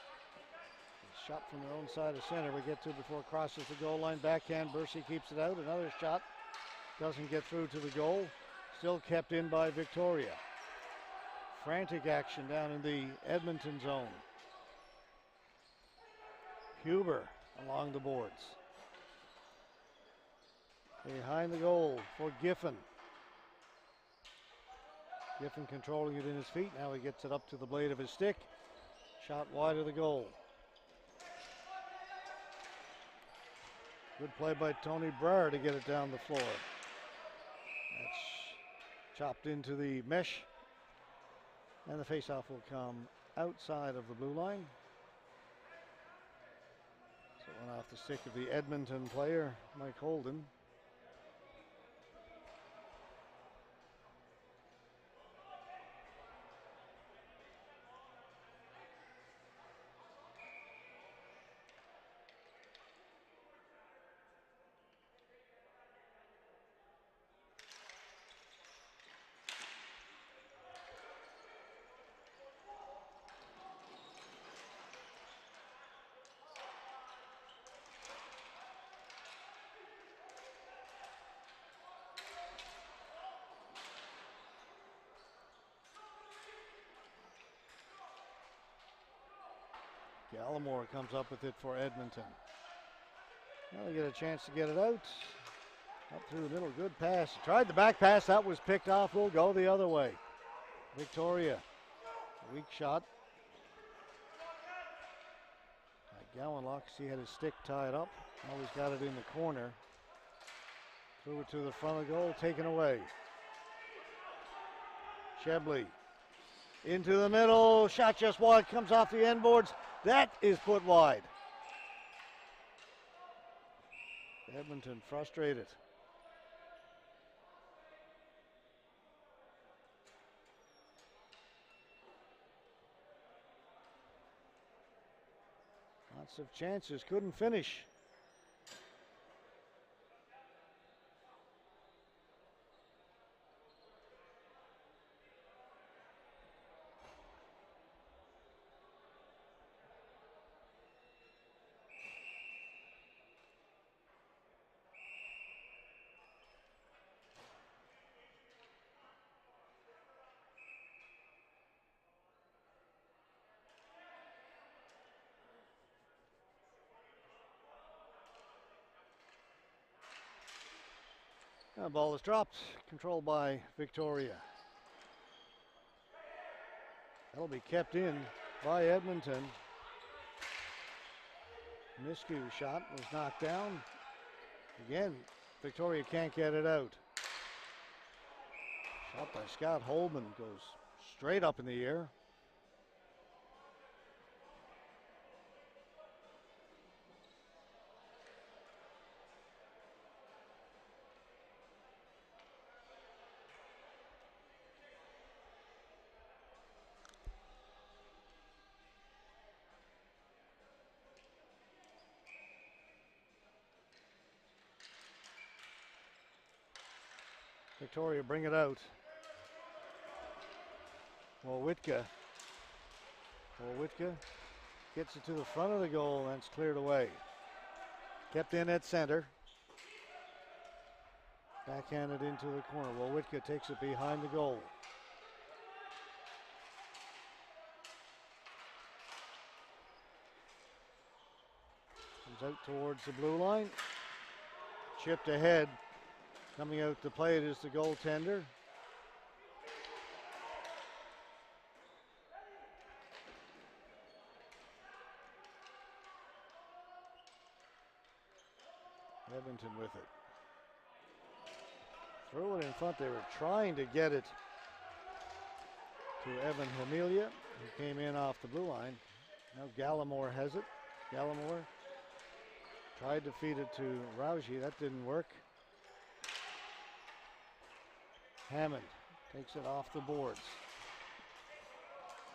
Shot from their own side of center. We get to it before it crosses the goal line. Backhand. Bursey keeps it out. Another shot. Doesn't get through to the goal. Still kept in by Victoria. Frantic action down in the Edmonton zone. Huber along the boards. Behind the goal for Giffen. Giffen controlling it in his feet. Now he gets it up to the blade of his stick. Shot wide of the goal. Good play by Tony Breyer to get it down the floor. That's chopped into the mesh. And the faceoff will come outside of the blue line. So it went off the stick of the Edmonton player, Mike Holden. Gallimore comes up with it for Edmonton. Now they get a chance to get it out. Up through the middle, good pass. Tried the back pass, that was picked off. Will go the other way. Victoria, weak shot. Gowanlock, he had his stick tied up. Now he's got it in the corner. Threw it to the front of the goal, taken away. Shebley into the middle, shot just wide, comes off the end boards. That is put wide. Edmonton frustrated. Lots of chances, couldn't finish. The ball is dropped, controlled by Victoria. That'll be kept in by Edmonton. Miscue's shot was knocked down. Again, Victoria can't get it out. Shot by Scott Holman goes straight up in the air. Victoria bring it out. Wolwitka gets it to the front of the goal and it's cleared away. Kept in at center. Backhanded into the corner. Wolwitka takes it behind the goal. Comes out towards the blue line. Chipped ahead. Coming out to play it is the goaltender. Edmonton with it. Threw it in front. They were trying to get it to Evan Hamilia, who came in off the blue line. Now Gallimore has it. Gallimore tried to feed it to Rauji. That didn't work. Hammond takes it off the boards.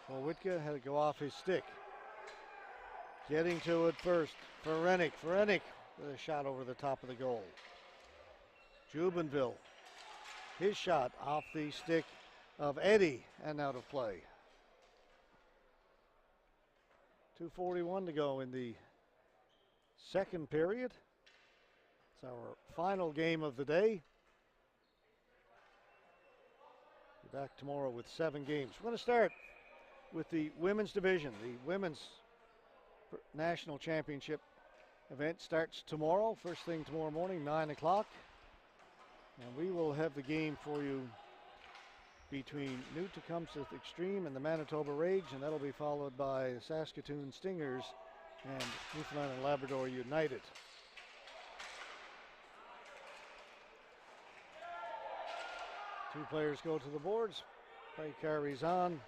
Well, Whitka had to go off his stick. Getting to it first. Ferenik with a shot over the top of the goal. Jubenville. His shot off the stick of Eddie and out of play. 2:41 to go in the second period. It's our final game of the day. Be back tomorrow with 7 games. We're going to start with the women's division. The women's national championship event starts tomorrow, first thing tomorrow morning, 9 o'clock. And we will have the game for you between New Tecumseh Extreme and the Manitoba Rage, and that'll be followed by Saskatoon Stingers and Newfoundland and Labrador United. Two players go to the boards. Play carries on.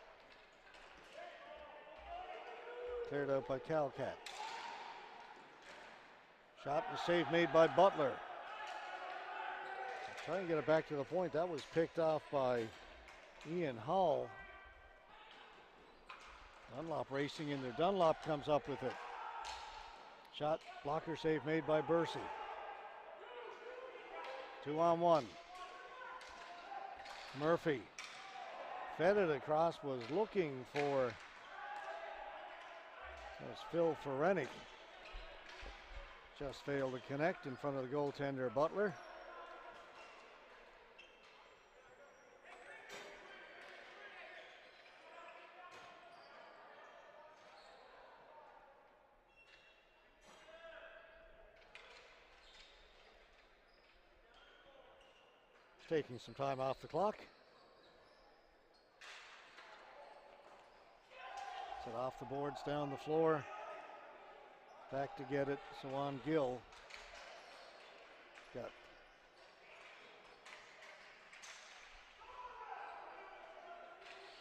Cleared out by Calcat. Shot and save made by Butler. Trying to get it back to the point. That was picked off by Ian Hall. Dunlop racing in there. Dunlop comes up with it. Shot, blocker save made by Bursey. 2-on-1. Murphy fed it across, was looking for Phil Ferenik. Just failed to connect in front of the goaltender Butler. Taking some time off the clock. Set off the boards, down the floor. Back to get it, Sawan Gill. Got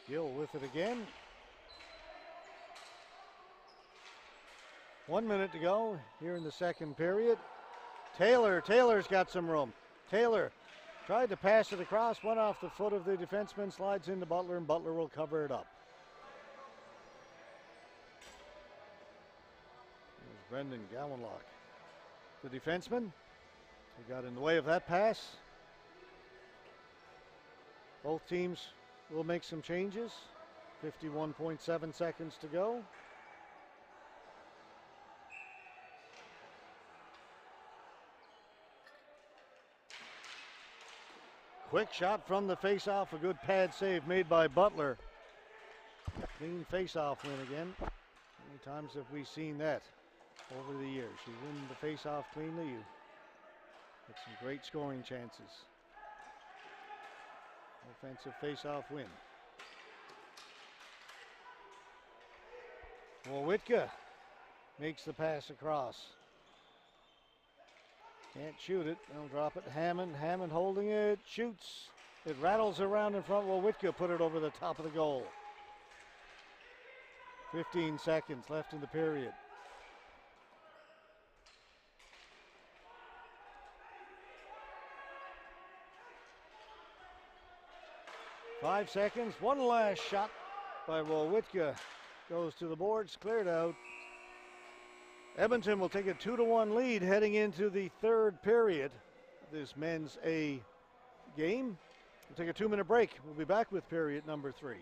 Gill with it again. 1 minute to go here in the second period. Taylor's got some room. Taylor tried to pass it across, went off the foot of the defenseman, slides into Butler, and Butler will cover it up. There's Brendan Gowanlock, the defenseman. He got in the way of that pass. Both teams will make some changes. 51.7 seconds to go. Quick shot from the face-off, a good pad save made by Butler. Clean face-off win again. How many times have we seen that over the years? You win the face-off cleanly, you get some great scoring chances. Offensive face-off win. Wowitka makes the pass across. Can't shoot it. They'll drop it. Hammond holding it. Shoots. It rattles around in front. Wowitka put it over the top of the goal. 15 seconds left in the period. Five seconds. One last shot by Wowitka. Goes to the boards. Cleared out. Edmonton will take a 2-1 lead heading into the third period. This men's A game. We'll take a 2-minute break. We'll be back with period number 3.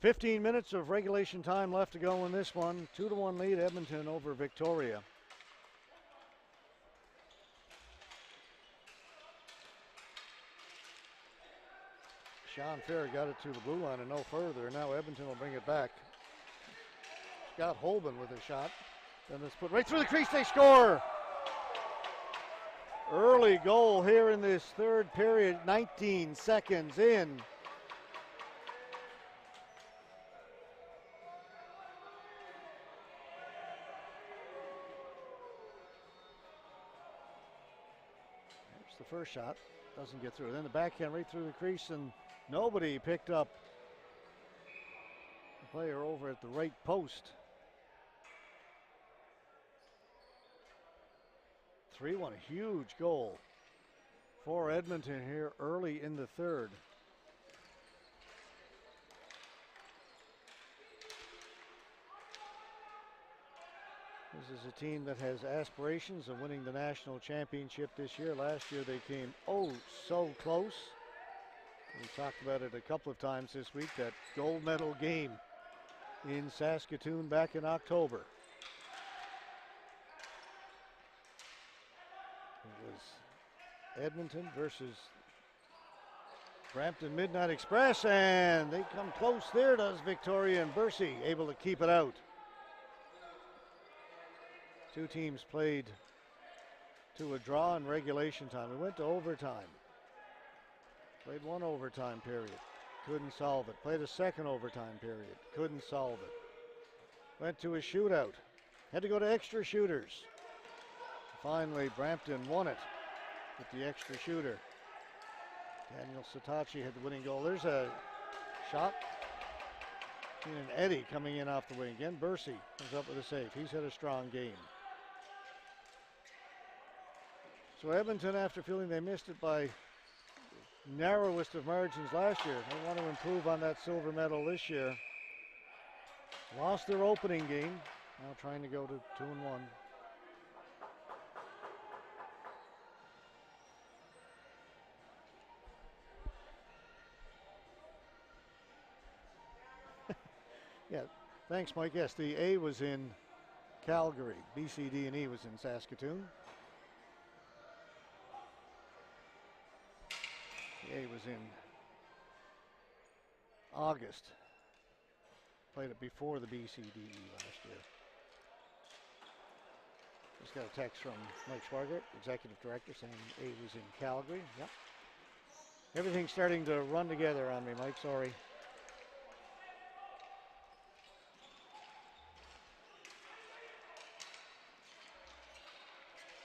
15 minutes of regulation time left to go in this one. 2-1 lead, Edmonton over Victoria. Sean Fair got it to the blue line and no further, and now Edmonton will bring it back. Scott Holben with a shot. Then it's put right through the crease, they score! Early goal here in this third period, 19 seconds in. There's the first shot, doesn't get through. Then the backhand right through the crease, and nobody picked up the player over at the right post. 3-1, a huge goal for Edmonton here early in the third. This is a team that has aspirations of winning the national championship this year. Last year they came oh so close. We talked about it a couple of times this week, that gold medal game in Saskatoon back in October. It was Edmonton versus Brampton Midnight Express, and they come close there, does Victoria, and Bursey able to keep it out. Two teams played to a draw in regulation time. We went to overtime. Played one overtime period. Couldn't solve it. Played a second overtime period. Couldn't solve it. Went to a shootout. Had to go to extra shooters. Finally, Brampton won it with the extra shooter. Daniel Satachi had the winning goal. There's a shot. And Eddie coming in off the wing. Again, Bursey comes up with a save. He's had a strong game. So Edmonton, after feeling they missed it by narrowest of margins last year, they want to improve on that silver medal this year. Lost their opening game. Now trying to go to 2-1. Yeah, thanks, Mike. Yes, the A was in Calgary. B, C, D, and E was in Saskatoon. The A was in August. Played it before the B, C, D, E last year. Just got a text from Mike Schwarger, Executive Director, saying A was in Calgary. Yep. Everything's starting to run together on me, Mike. Sorry.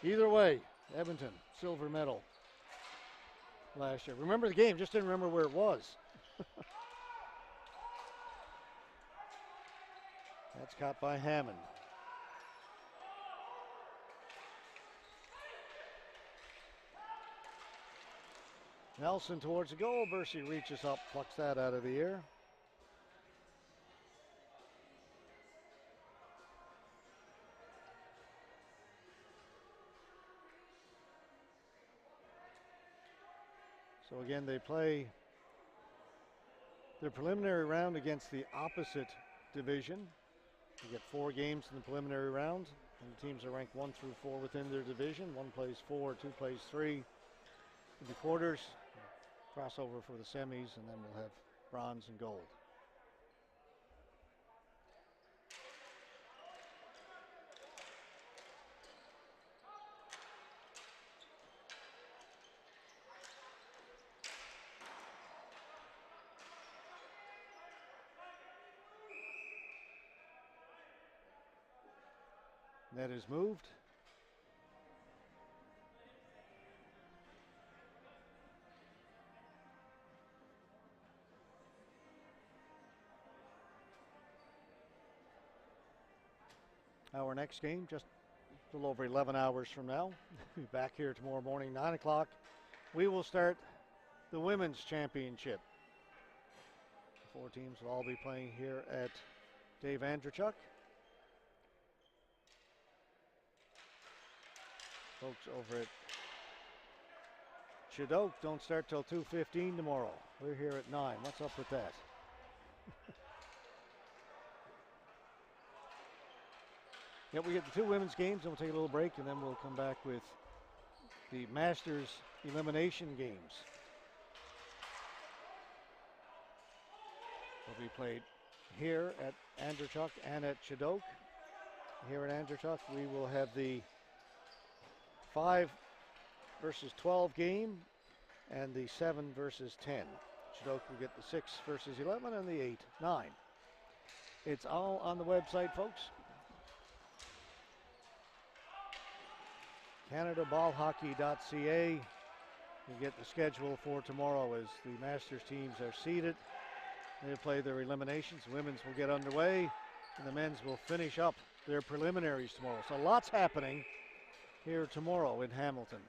Either way, Edmonton, silver medal last year. Remember the game, just didn't remember where it was. That's caught by Hammond. Nelson towards the goal. Bursey reaches up, plucks that out of the air. So again, they play their preliminary round against the opposite division. You get 4 games in the preliminary round, and the teams are ranked 1 through 4 within their division. 1 plays 4, 2 plays 3 in the quarters. Crossover for the semis, and then we'll have bronze and gold. Net is moved. Our next game, just a little over 11 hours from now. We'll be back here tomorrow morning, 9 o'clock. We will start the Women's Championship. The 4 teams will all be playing here at Dave Andrechuk. Folks over at Shadoke don't start till 2:15 tomorrow. We're here at 9. What's up with that? Yeah, we get the 2 women's games, and we'll take a little break, and then we'll come back with the Masters elimination games. Will be played here at Andrituck and at Chidok. Here at Andrituck, we will have the 5 versus 12 game and the 7 versus 10. Chidok will get the 6 versus 11 and the 8-9. It's all on the website, folks. CanadaBallHockey.ca. You get the schedule for tomorrow as the Masters teams are seeded. They'll play their eliminations. The women's will get underway, and the men's will finish up their preliminaries tomorrow. So lots happening here tomorrow in Hamilton.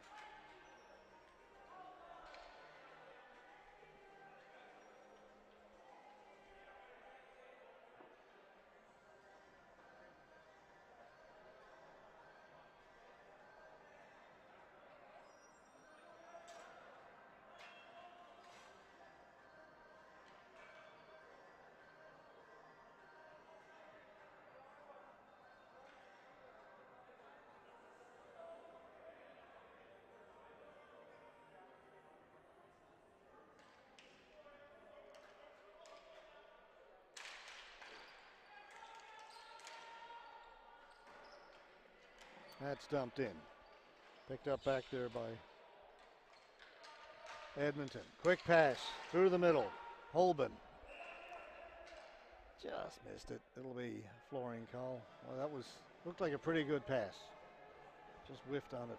That's dumped in. Picked up back there by Edmonton. Quick pass through the middle. Holben just missed it. It'll be flooring call. Well, that looked like a pretty good pass. Just whiffed on it.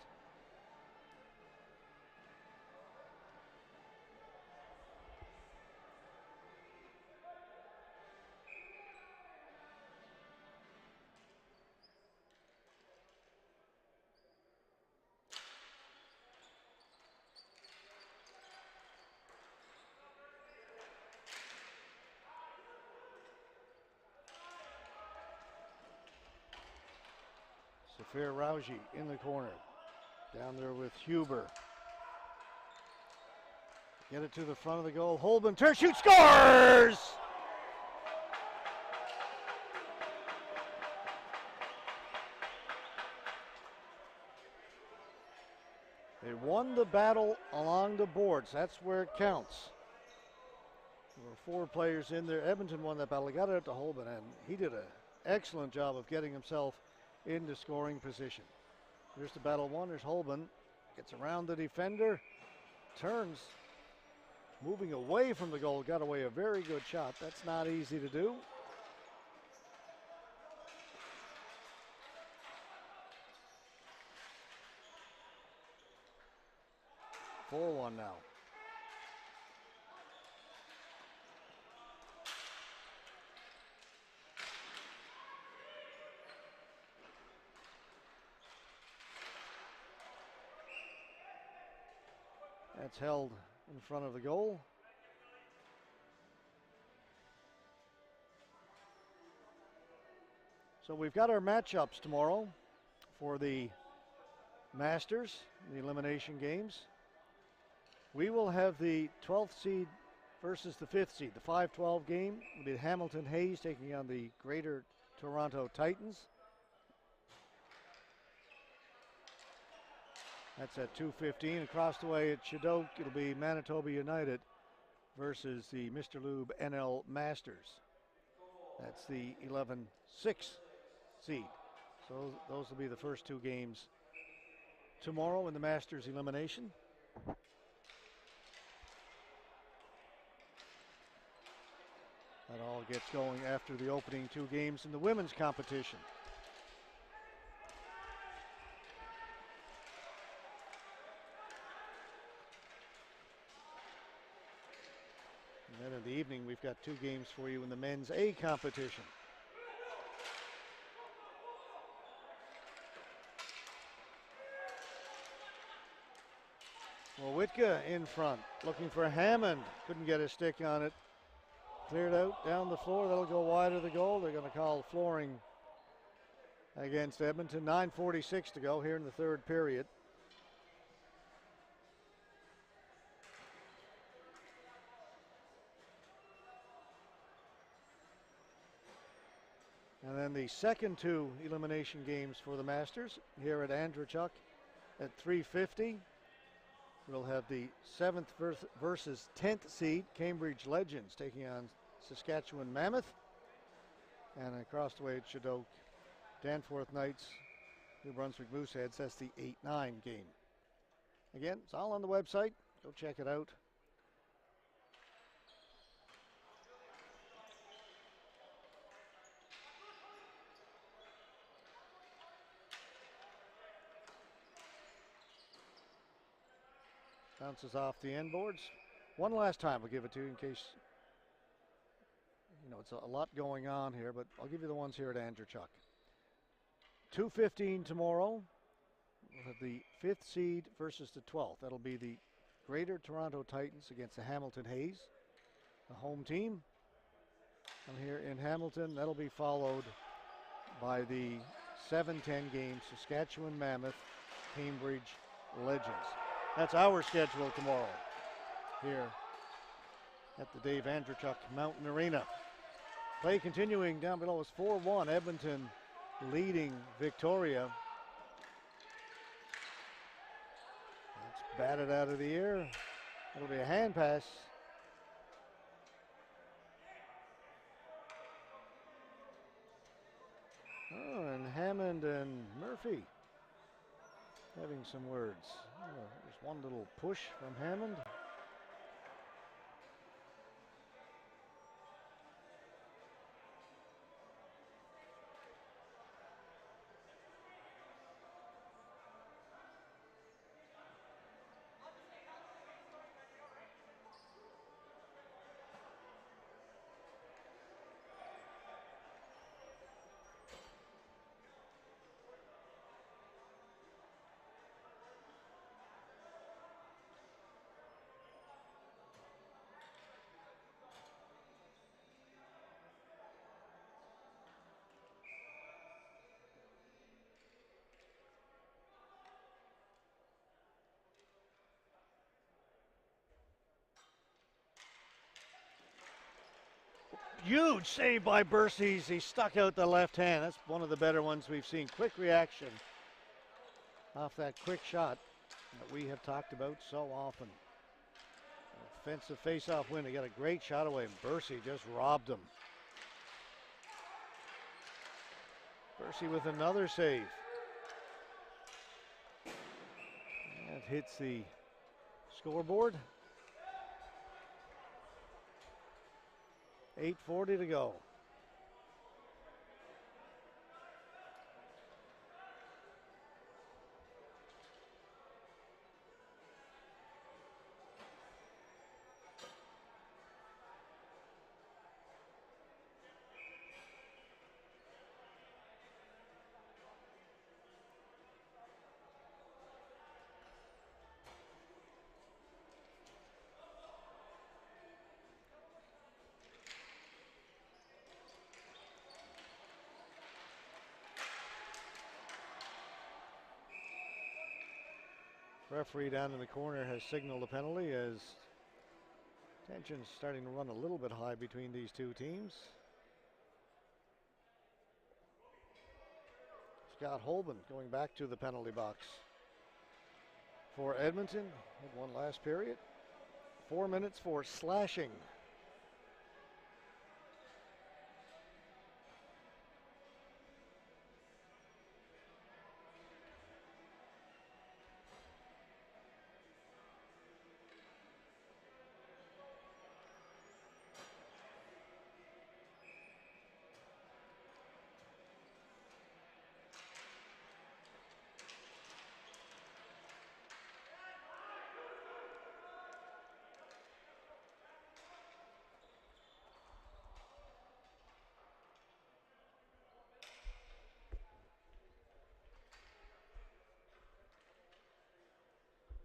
Safir Rauji in the corner. Down there with Huber. Get it to the front of the goal. Holben, turn, shoot, scores! They won the battle along the boards. That's where it counts. There were 4 players in there. Edmonton won that battle. He got it out to Holben, and he did an excellent job of getting himself into scoring position. Here's the battle one. There's Holben. Gets around the defender. Turns. Moving away from the goal. Got away a very good shot. That's not easy to do. (4-1) now. That's held in front of the goal. So we've got our matchups tomorrow for the Masters, the elimination games. We will have the 12th seed versus the 5th seed. The 5-12 game will be Hamilton Hayes taking on the Greater Toronto Titans. That's at 2:15. Across the way at Chidok, it'll be Manitoba United versus the Mr. Lube NL Masters. That's the 11-6 seed. So those will be the first 2 games tomorrow in the Masters elimination. That all gets going after the opening 2 games in the women's competition. And then in the evening, we've got 2 games for you in the men's A competition. Well, Witka in front, looking for Hammond. Couldn't get a stick on it. Cleared out down the floor. That'll go wide of the goal. They're going to call flooring against Edmonton. 9:46 to go here in the 3rd period. And then the second two elimination games for the Masters here at Andrechuk at 3:50. We'll have the 7th versus 10th seed Cambridge Legends taking on Saskatchewan Mammoth. And across the way at Shadoke, Danforth Knights, New Brunswick Mooseheads. That's the 8-9 game. Again, it's all on the website. Go check it out. Bounces off the end boards. One last time, we'll give it to you in case, you know, it's a lot going on here, but I'll give you the ones here at Andrechuk. 2:15 tomorrow. We'll have the 5th seed versus the 12th. That'll be the Greater Toronto Titans against the Hamilton Hayes, the home team. And here in Hamilton, that'll be followed by the 7-10 game Saskatchewan Mammoth, Cambridge Legends. That's our schedule tomorrow here at the Dave Andrechuk Mountain Arena. Play continuing down below is 4-1. Edmonton leading Victoria. That's batted out of the air. It'll be a hand pass. Oh, and Hammond and Murphy having some words. Oh, there's one little push from Hammond. Huge save by Bercies. He stuck out the left hand. That's one of the better ones we've seen. Quick reaction off that quick shot that we have talked about so often. Offensive face-off win. He got a great shot away, and Bercy just robbed him. Bercy with another save. That hits the scoreboard. 8:40 to go. Referee down in the corner has signaled a penalty as tension's starting to run a little bit high between these two teams. Scott Holben going back to the penalty box for Edmonton. Had one last period. 4 minutes for slashing.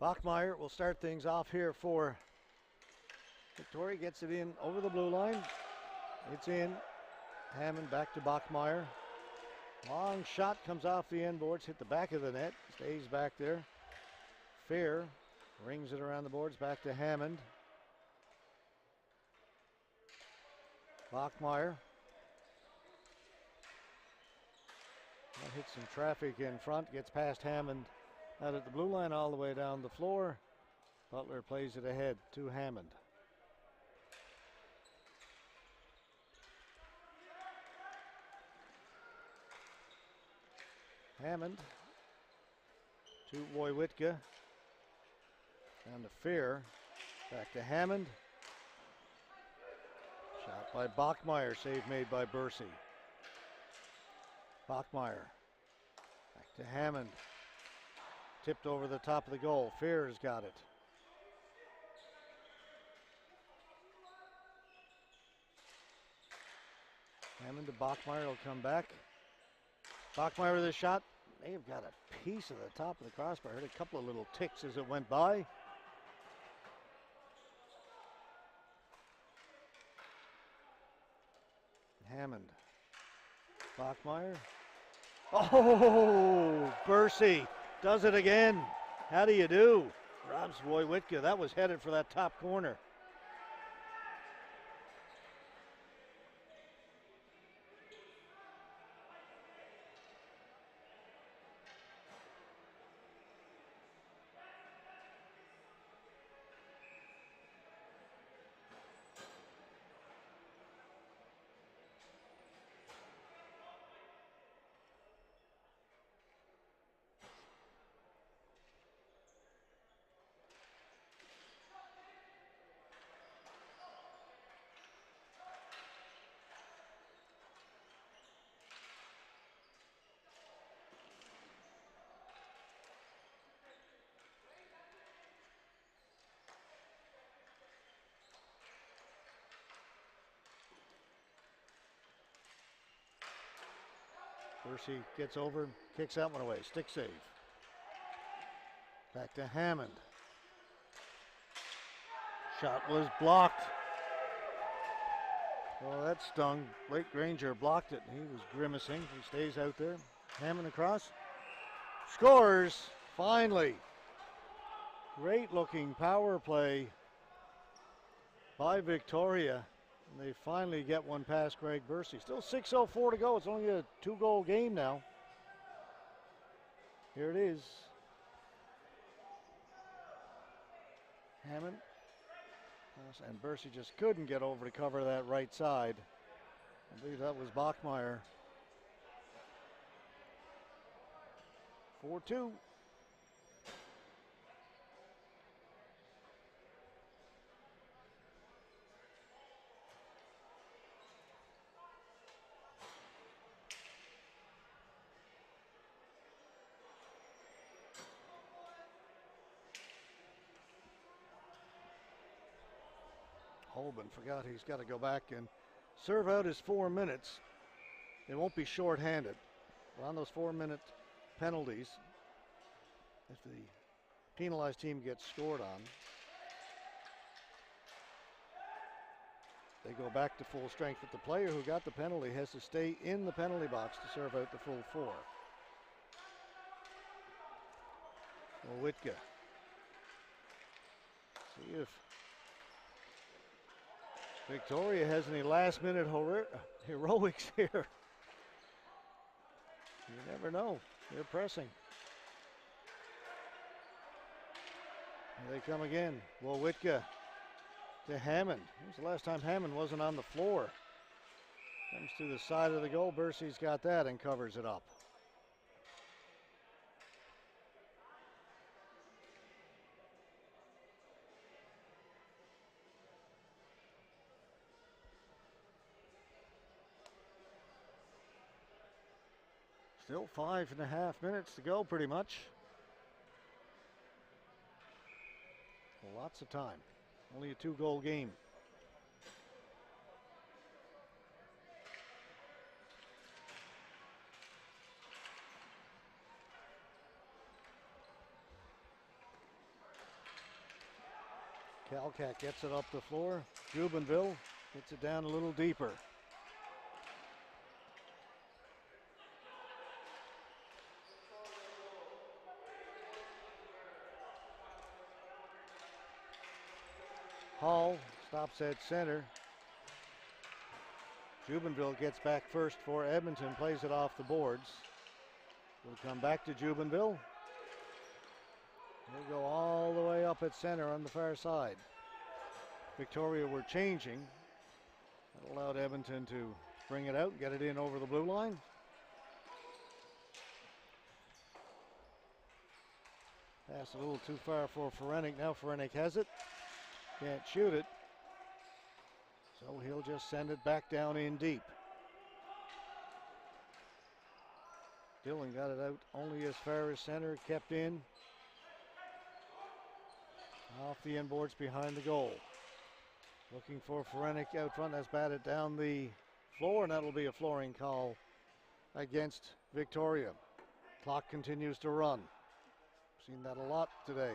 Bachmeyer will start things off here for Victoria. Gets it in over the blue line. It's in. Hammond back to Bachmeyer. Long shot comes off the end boards, hit the back of the net, stays back there. Fair rings it around the boards, back to Hammond. Bachmeyer. That hits some traffic in front, gets past Hammond out at the blue line all the way down the floor. Butler plays it ahead to Hammond. Hammond to Wojciechowski. Down to Fear. Back to Hammond. Shot by Bachmeyer. Save made by Bursey. Bachmeyer. Back to Hammond. Tipped over the top of the goal. Fear's got it. Hammond to Bachmeyer will come back. Bachmeyer with a shot. May have got a piece of the top of the crossbar. Heard a couple of little ticks as it went by. Hammond. Bachmeyer. Oh, Bursey does it again. How do you do? Robs Wojciechowski. That was headed for that top corner. Bursey gets over, kicks that one away. Stick save. Back to Hammond. Shot was blocked. Oh, that stung. Blake Granger blocked it. He was grimacing. He stays out there. Hammond across. Scores, finally. Great looking power play by Victoria. And they finally get one past Craig Bursey. Still 6:04 to go. It's only a 2-goal game now. Here it is. Hammond. And Bursey just couldn't get over to cover that right side. I believe that was Bachmeyer. 4-2. Holben forgot he's got to go back and serve out his 4 minutes. They won't be short-handed. Well, on those 4-minute penalties, if the penalized team gets scored on, they go back to full strength. But the player who got the penalty has to stay in the penalty box to serve out the full 4. Wojciechowski. See if Victoria has any last-minute heroics here. You never know. They're pressing. Here they come again. Wojciechowski to Hammond. When's the last time Hammond wasn't on the floor? Comes to the side of the goal. Bursey's got that and covers it up. Still 5.5 minutes to go, pretty much. Lots of time. Only a 2-goal game. Calcat gets it up the floor. Jubenville gets it down a little deeper. Hall stops at center. Jubenville gets back first for Edmonton, plays it off the boards. We'll come back to Jubenville. We'll go all the way up at center on the far side. Victoria were changing. That allowed Edmonton to bring it out, get it in over the blue line. Pass a little too far for Ferenik. Now Ferenik has it. Can't shoot it. So he'll just send it back down in deep. Dillon got it out only as far as center, kept in. Off the inboards behind the goal. Looking for Ferenik out front. That's batted down the floor, and that'll be a flooring call against Victoria. Clock continues to run. Seen that a lot today.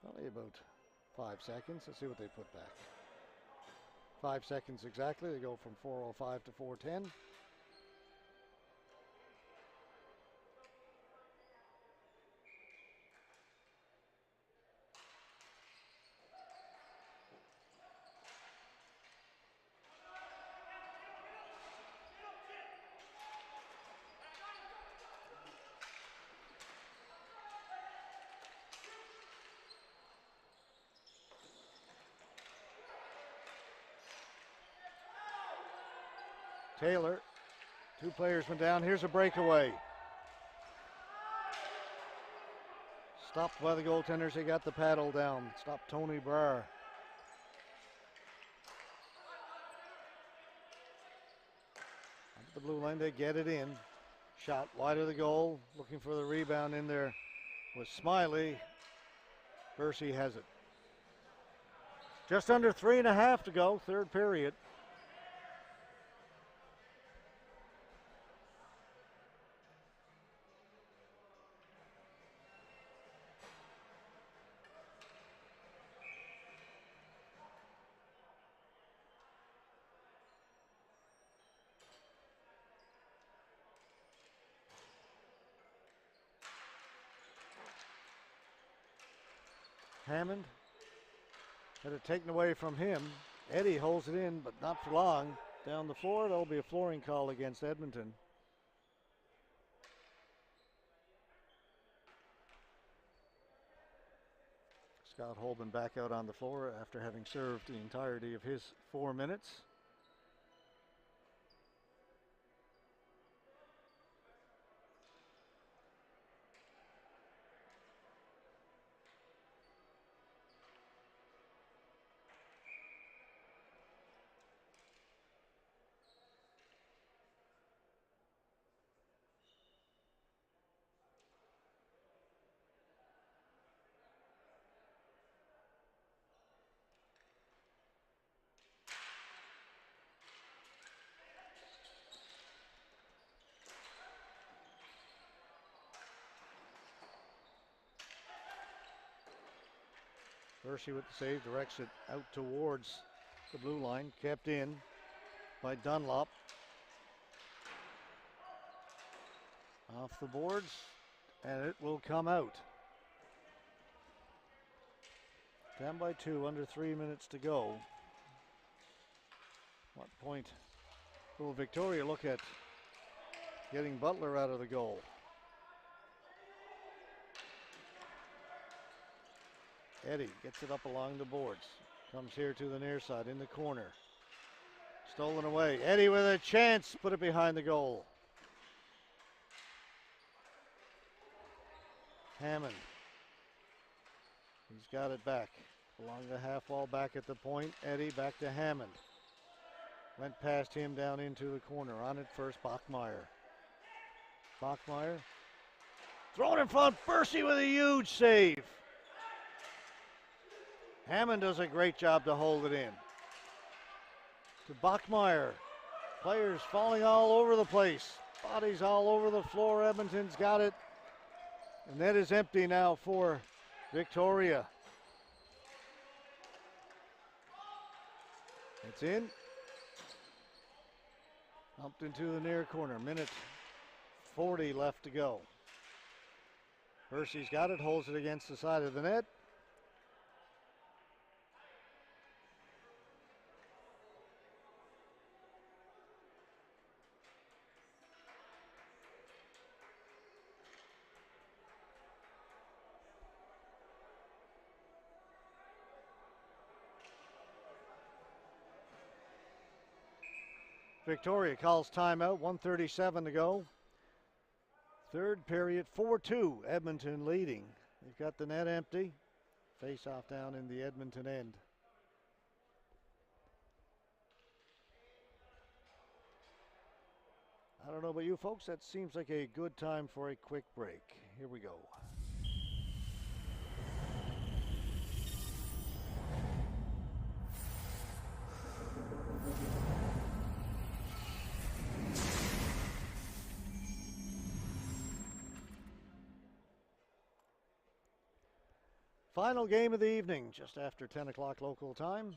Only about 5 seconds. Let's see what they put back. 5 seconds exactly. They go from 4:05 to 4:10. Taylor, 2 players went down. Here's a breakaway. Stopped by the goaltenders. They got the paddle down. Stopped Tony Brar. Up the blue line, they get it in. Shot wide of the goal. Looking for the rebound in there was Smiley. Bercy has it. Just under 3.5 to go, third period. Hammond had it taken away from him. Eddie holds it in, but not for long. Down the floor, there'll be a flooring call against Edmonton. Scott Holden back out on the floor after having served the entirety of his 4 minutes. Bercy with the save, directs it out towards the blue line, kept in by Dunlop. Off the boards, and it will come out. 10-2, under 3 minutes to go. What point will Victoria look at getting Butler out of the goal? Eddie gets it up along the boards. Comes here to the near side in the corner. Stolen away. Eddie with a chance. Put it behind the goal. Hammond. He's got it back. Along the half wall back at the point. Eddie back to Hammond. Went past him down into the corner. On it first, Bachmeyer. Bachmeyer. Thrown in front. Bercy with a huge save. Hammond does a great job to hold it in. To Bachmeyer. Players falling all over the place. Bodies all over the floor. Edmonton's got it. And that is empty now for Victoria. It's in. Humped into the near corner. Minute 40 left to go. Bercy's got it. Holds it against the side of the net. Victoria calls timeout, 1:37 to go. Third period, 4-2, Edmonton leading. They've got the net empty. Face off down in the Edmonton end. I don't know about you folks, that seems like a good time for a quick break. Here we go. Final game of the evening, just after 10 o'clock local time.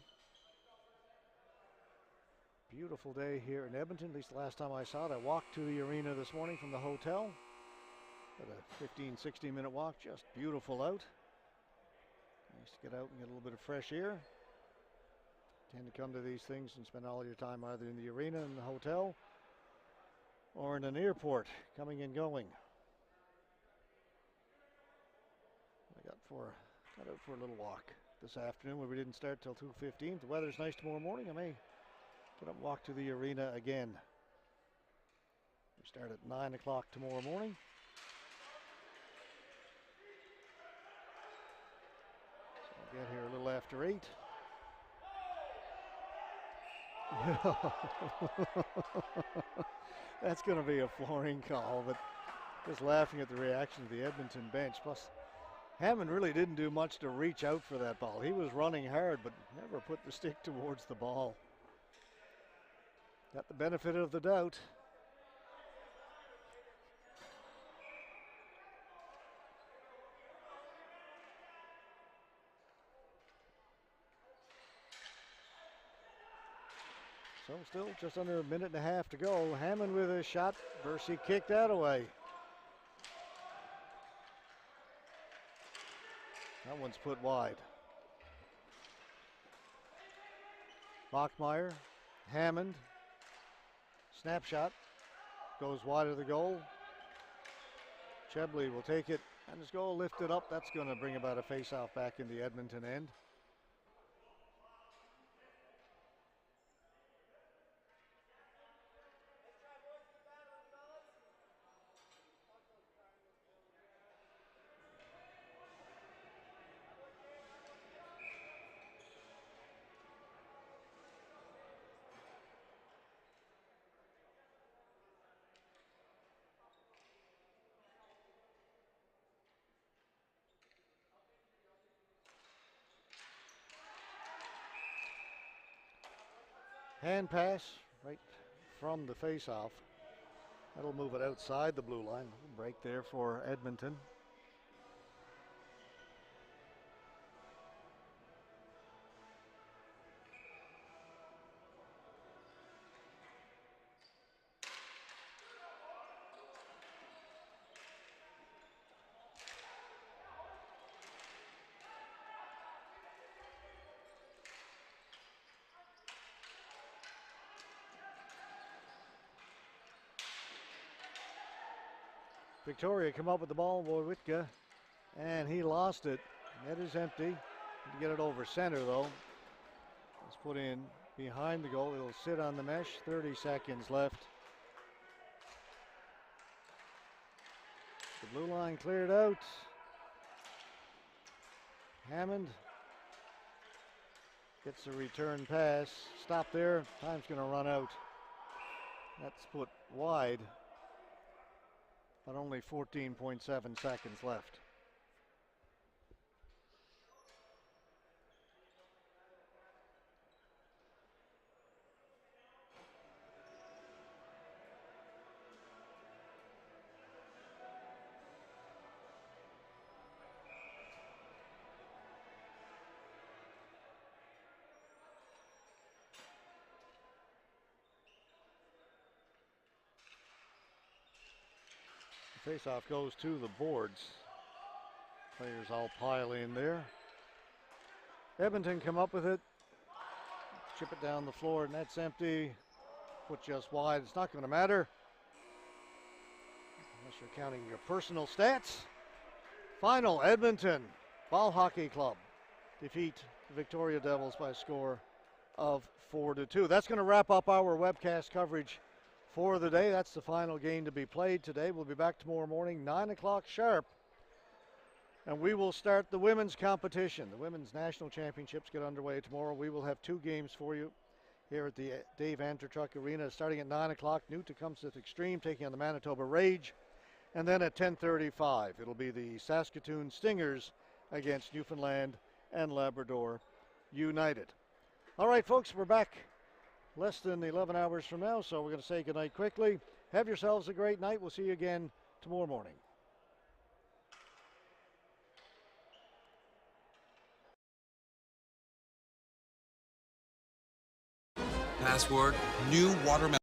Beautiful day here in Edmonton, at least the last time I saw it. I walked to the arena this morning from the hotel. Had a 15, 16-minute walk, just beautiful out. Nice to get out and get a little bit of fresh air. Tend to come to these things and spend all your time either in the arena, in the hotel, or in an airport, coming and going. I got out for a little walk this afternoon where we didn't start till 2:15. If the weather's nice tomorrow morning, I may get up and walk to the arena again. We start at 9 o'clock tomorrow morning. So I'll get here a little after 8. That's going to be a flooring call, but just laughing at the reaction of the Edmonton bench. Plus, Hammond really didn't do much to reach out for that ball. He was running hard, but never put the stick towards the ball. Got the benefit of the doubt. So still just under a minute and a half to go. Hammond with a shot. Bursey kicked that away. That one's put wide. Bachmeyer, Hammond. Snapshot. Goes wide of the goal. Chebley will take it and his goal lifted up. That's going to bring about a face-off back in the Edmonton end. Hand pass right from the face-off. That'll move it outside the blue line. Break there for Edmonton. Victoria come up with the ball, Wojcicka, and he lost it. Net is empty. To get it over center, though. It's put in behind the goal. It'll sit on the mesh. 30 seconds left. The blue line cleared out. Hammond gets a return pass. Stop there. Time's going to run out. That's put wide. But only 14.7 seconds left. Face-off goes to the boards. Players all pile in there. Edmonton come up with it. Chip it down the floor, and that's empty. Put just wide. It's not going to matter unless you're counting your personal stats. Final, Edmonton Ball Hockey Club defeat the Victoria Devils by a score of 4-2. That's going to wrap up our webcast coverage for the day. That's the final game to be played today. We'll be back tomorrow morning, 9 o'clock sharp. And we will start the women's competition. The women's national championships get underway tomorrow. We will have 2 games for you here at the Dave Andrechuk Arena starting at 9 o'clock. Newt-Tecumseh Extreme taking on the Manitoba Rage. And then at 10:35, it'll be the Saskatoon Stingers against Newfoundland and Labrador United. All right, folks, we're back less than 11 hours from now, so we're going to say goodnight quickly. Have yourselves a great night. We'll see you again tomorrow morning. Password, new watermelon.